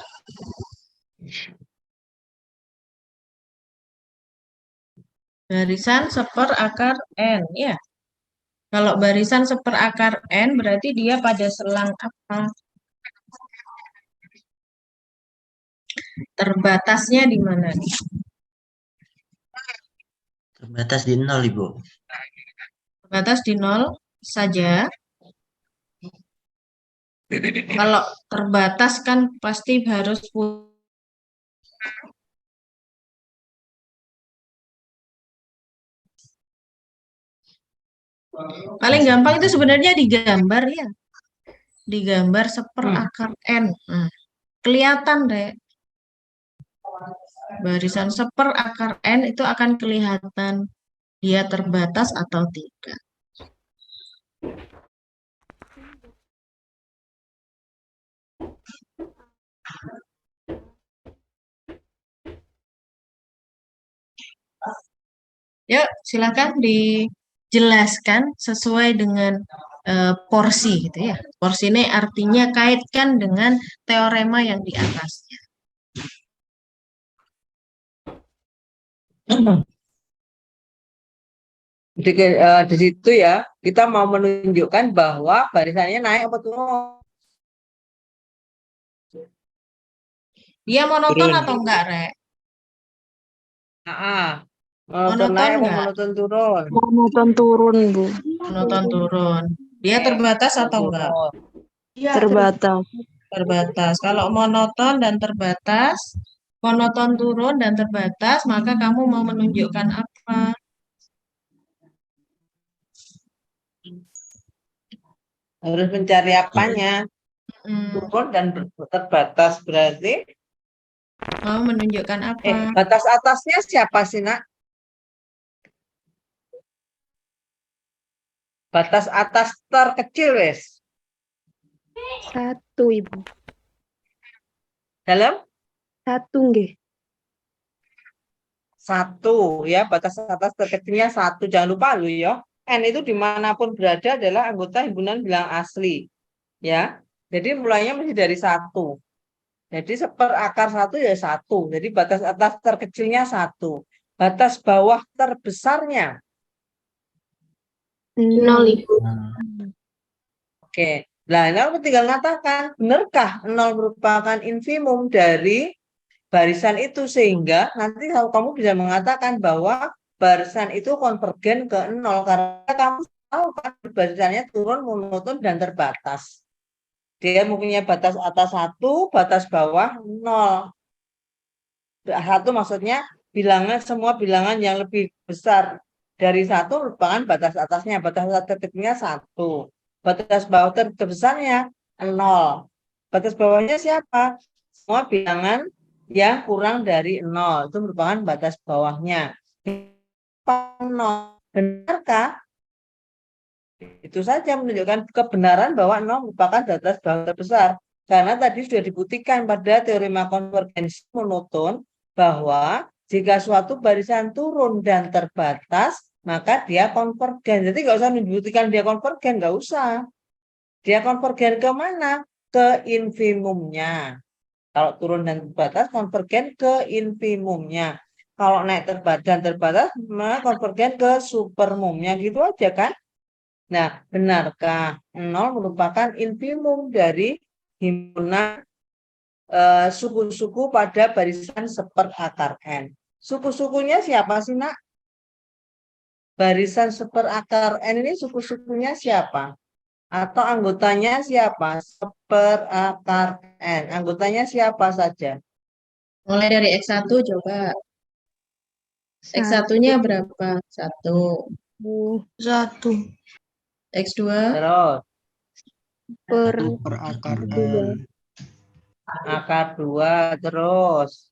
barisan seperakar N, ya. Kalau barisan seperakar N berarti dia pada selang apa? Terbatasnya di mana nih? Terbatas di 0, Ibu. Terbatas di 0 saja. Kalau terbatas kan pasti harus paling gampang itu sebenarnya digambar ya. Digambar seperakar N. Nah, kelihatan deh. Barisan seperakar N itu akan kelihatan dia terbatas atau tidak. Yuk, silakan dijelaskan sesuai dengan porsi gitu ya. Porsi ini artinya kaitkan dengan teorema yang di atasnya. Di situ ya, kita mau menunjukkan bahwa barisannya naik apa turun. Dia monoton Turun. atau enggak, Rek? Monoton Monoton naik apa enggak? monoton turun? Monoton turun, Bu. Monoton turun. Dia terbatas atau enggak? Terbatas. Terbatas. Kalau monoton dan terbatas, monoton turun dan terbatas, maka kamu mau menunjukkan apa? Harus mencari apanya? Turun dan terbatas berarti Mau menunjukkan apa? batas atasnya siapa sih, Nak? Batas atas terkecil, wes. 1, Ibu. Dalam 1 nggih. 1 ya, batas atas terkecilnya 1. Jangan lupa lu ya. N itu dimanapun berada adalah anggota himpunan bilang asli. Ya. Jadi mulainya mesti dari 1. Jadi seperakar 1 ya 1. Jadi batas atas terkecilnya 1. Batas bawah terbesarnya 0, Ibu. Oke. Nah, ini tinggal katakan, benarkah 0 merupakan infimum dari barisan itu, sehingga nanti kamu bisa mengatakan bahwa barisan itu konvergen ke 0 karena kamu tahu kan barisannya turun, monoton, dan terbatas. Dia mempunyai batas atas 1, batas bawah 0. 1 maksudnya bilangan, semua bilangan yang lebih besar dari 1 merupakan batas atasnya. Batas atas terkecilnya 1. Batas bawah terbesarnya 0. Batas bawahnya siapa? Semua bilangan yang kurang dari 0. Itu merupakan batas bawahnya. 0. Benarkah? Itu saja menunjukkan kebenaran bahwa 0 merupakan batas bawah terbesar. Karena tadi sudah dibuktikan pada teorema konvergensi monoton bahwa jika suatu barisan turun dan terbatas, maka dia konvergen. Jadi nggak usah membuktikan dia konvergen, nggak usah. Dia konvergen ke mana? Ke infimumnya. Kalau turun dan terbatas, konvergen ke infimumnya. Kalau naik dan terbatas, maka konvergen ke supermumnya. Gitu aja kan? Nah, benarkah 0 merupakan infimum dari himpunan suku-suku pada barisan seperakar N? Suku-sukunya siapa sih, Nak? Barisan seperakar N ini suku-sukunya siapa? Atau anggotanya siapa? Seperakar N. Anggotanya siapa saja? Mulai dari X1 coba. X1-nya berapa? 1. 1. X2? Terus? Per akar N. Akar 2, terus?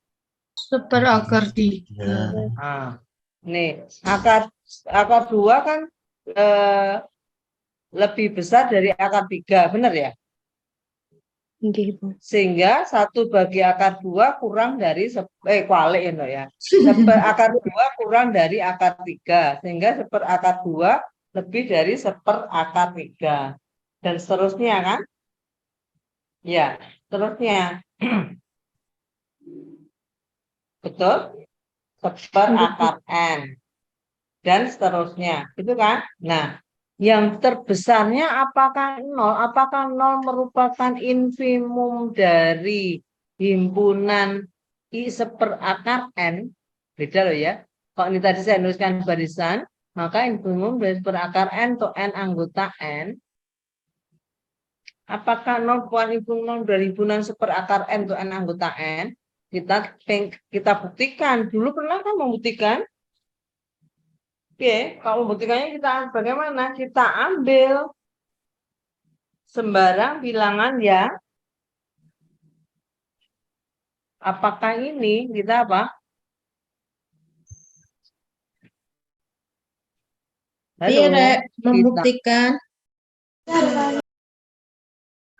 Seperakar 3. Nah, nih, akar 2 kan lebih besar dari akar 3, benar ya? Sehingga 1 bagi akar 2 kurang dari kualik ya. Akar 2 kurang dari akar 3, sehingga seperakar 2 lebih dari seperakar 3. Dan seterusnya kan? Ya, seterusnya. Betul? Seperakar N. Dan seterusnya. Itu kan? Nah, yang terbesarnya apakah 0? Apakah 0 merupakan infimum dari himpunan I seperakar N, beda loh ya. Kalau ini tadi saya nuliskan barisan, maka infimum dari seperakar N atau N anggota N. Apakah 0 bukan infimum dari himpunan seperakar N atau N anggota N? Kita buktikan. Dulu pernah kan membuktikan? Oke, kalau membuktikannya kita bagaimana? Kita ambil sembarang bilangan yang apakah ini kita apa? Iya, Halo, Rek, kita membuktikan.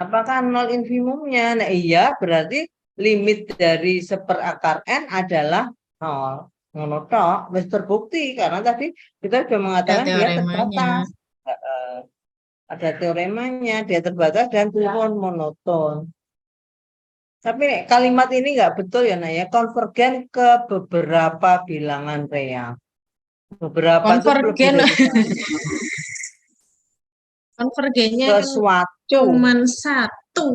apakah 0 infimumnya? Nah iya, berarti limit dari seperakar N adalah 0. Monotok, wis terbukti karena tadi kita sudah Ada mengatakan dia teoremanya. terbatas. Ada teoremanya, dia terbatas dan turun monoton. Tapi kalimat ini nggak betul ya, Naya. Konvergen ke beberapa bilangan real. Beberapa itu lebih Konvergen. dari satu. Konvergennya Ke kan suatu. cuman satu.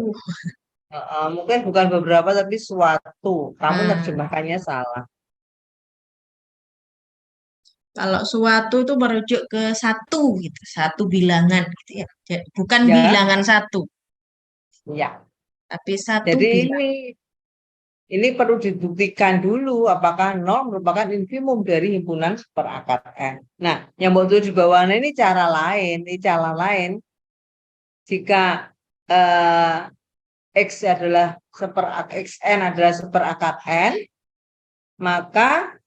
Mungkin bukan beberapa tapi suatu. Kamu Nah. terjemahkannya salah. Kalau suatu itu merujuk ke satu gitu, satu bilangan gitu ya. Bukan Ya. bilangan satu, Ya. tapi satu Jadi bilangan. ini perlu dibuktikan dulu apakah 0 merupakan infimum dari himpunan seperakar N. Nah, yang butuh di bawahnya ini cara lain. Ini cara lain. Jika X adalah Xn adalah seperakar N, maka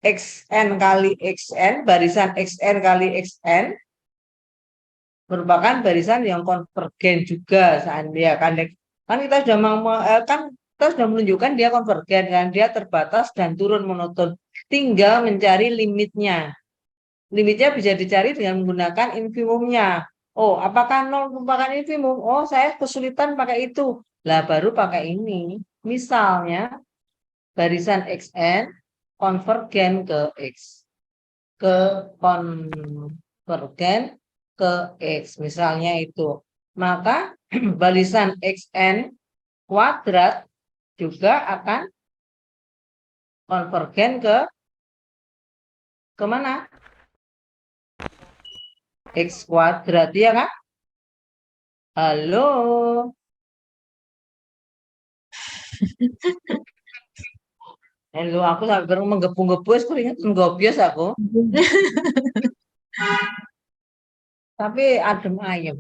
Xn kali Xn, barisan Xn kali Xn merupakan barisan yang konvergen juga. Seandainya kan kita sudah menunjukkan dia konvergen kan, dia terbatas dan turun monoton. Tinggal mencari limitnya. Limitnya bisa dicari dengan menggunakan infimumnya. Oh, apakah 0 merupakan infimum? Oh, saya kesulitan pakai itu. Lah baru pakai ini. Misalnya barisan Xn konvergen ke X. Konvergen ke X. Misalnya itu. Maka barisan Xn kuadrat juga akan konvergen ke mana? X kuadrat, ya kan? Halo. Halo, aku sampai menggebu-gebu, keringat nggobios aku. Tapi adem ayem.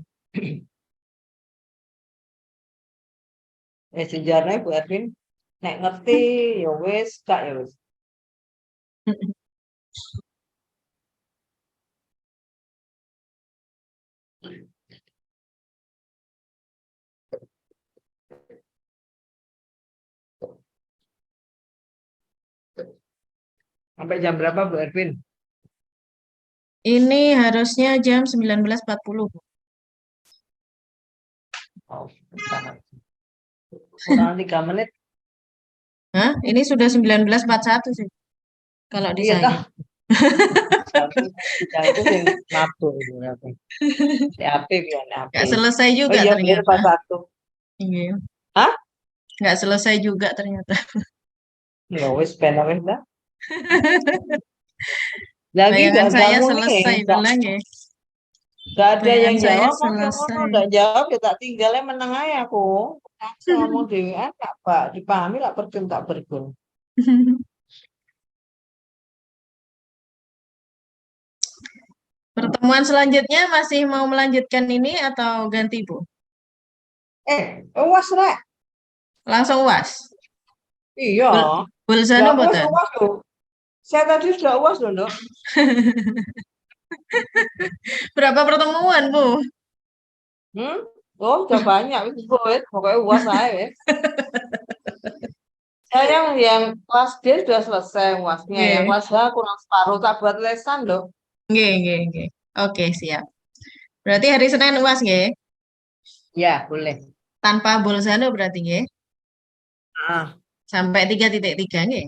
Sejarahnya Bu Erwin, nek ngerti ya wis, kak ya wis. Sampai jam berapa Bu Erwin? Ini harusnya jam 19.40. Oh, kurang 3 menit. Hah? Ini sudah 19.41 sih. Kalau di Iya saya. toh. Aku sing mabuk itu berarti. DAP pian DAP. Nggak selesai Oh juga iya, bener ternyata. pas 1. Iya. Hah? Nggak selesai juga ternyata. Ya wis ben wis dah. Lagi Bayangan gak saya kamu selesai nih, bilang ya. gak ada Bayangan yang saya jawab, kamu selesai. gak jawab, ya tak tinggalnya meneng aja aku. Aku ngomong dewean tak Pak, dipahami lah percun tak bergun. Pertemuan selanjutnya masih mau melanjutkan ini atau ganti, Bu? Uas rek. Langsung UAS. Iya. Bulsanu Lah, aku boten? uas loh. Saya tadi sudah uas loh, Dok. Berapa pertemuan, Bu? Oh, udah banyak wis wis, pokoknya uas aja wis. Saya yang kelas D sudah selesai uasnya, Nggih. yang kelas H kurang separuh, tak buat lesan loh. Nggih. Oke, siap. Berarti hari Senin UAS nggih? Ya, boleh. Tanpa Bulsanu berarti nggih? Ah, Sampai 3.3 nggih?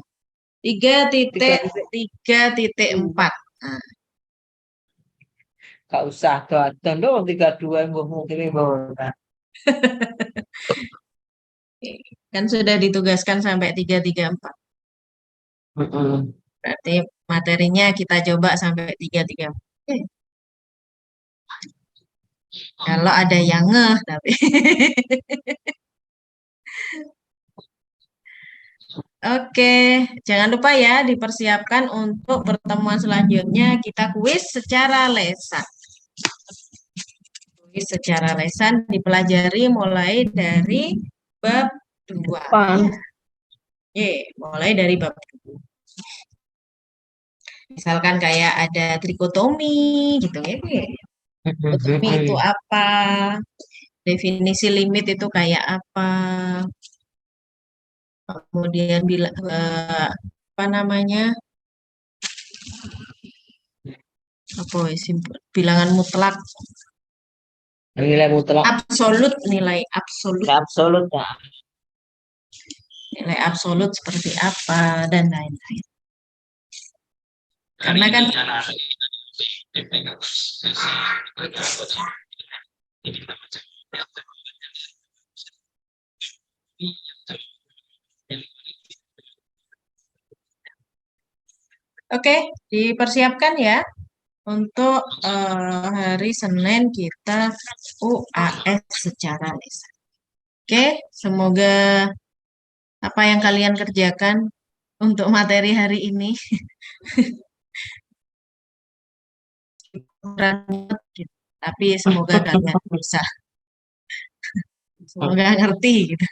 3.3.4. Nah, gak usah dan dong 32 yang mungkin bawa. kan sudah ditugaskan sampai 3.3.4. Berarti materinya kita coba sampai 3. Oke. Kalau ada yang ngeh tapi. Oke, jangan lupa ya dipersiapkan untuk pertemuan selanjutnya kita kuis secara lesan. Kuis secara lesan dipelajari mulai dari bab 2. Mulai dari bab 2. Misalkan kayak ada trikotomi gitu ya. Trikotomi itu apa? Definisi limit itu kayak apa? Kemudian apa namanya? Apa ya, bilangan mutlak. Nilai mutlak. Absolut, nilai absolut. Absolut ya. Nilai absolut seperti apa dan lain-lain. Karena kan oke, dipersiapkan ya untuk hari Senin kita UAS secara lisan. Oke, semoga apa yang kalian kerjakan untuk materi hari ini tapi semoga kalian bisa, semoga ngerti gitu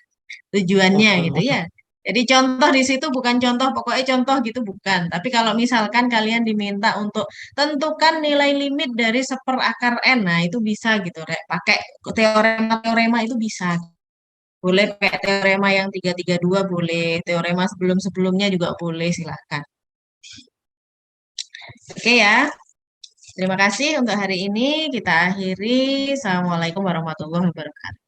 tujuannya gitu ya. Jadi contoh di situ bukan contoh, pokoknya contoh gitu bukan. Tapi kalau misalkan kalian diminta untuk tentukan nilai limit dari 1/akar N, nah itu bisa gitu, Rek. Pakai teorema-teorema itu bisa. Boleh pakai teorema yang 332, boleh. Teorema sebelum-sebelumnya juga boleh, silahkan. Oke ya. Terima kasih untuk hari ini. Kita akhiri. Assalamualaikum warahmatullahi wabarakatuh.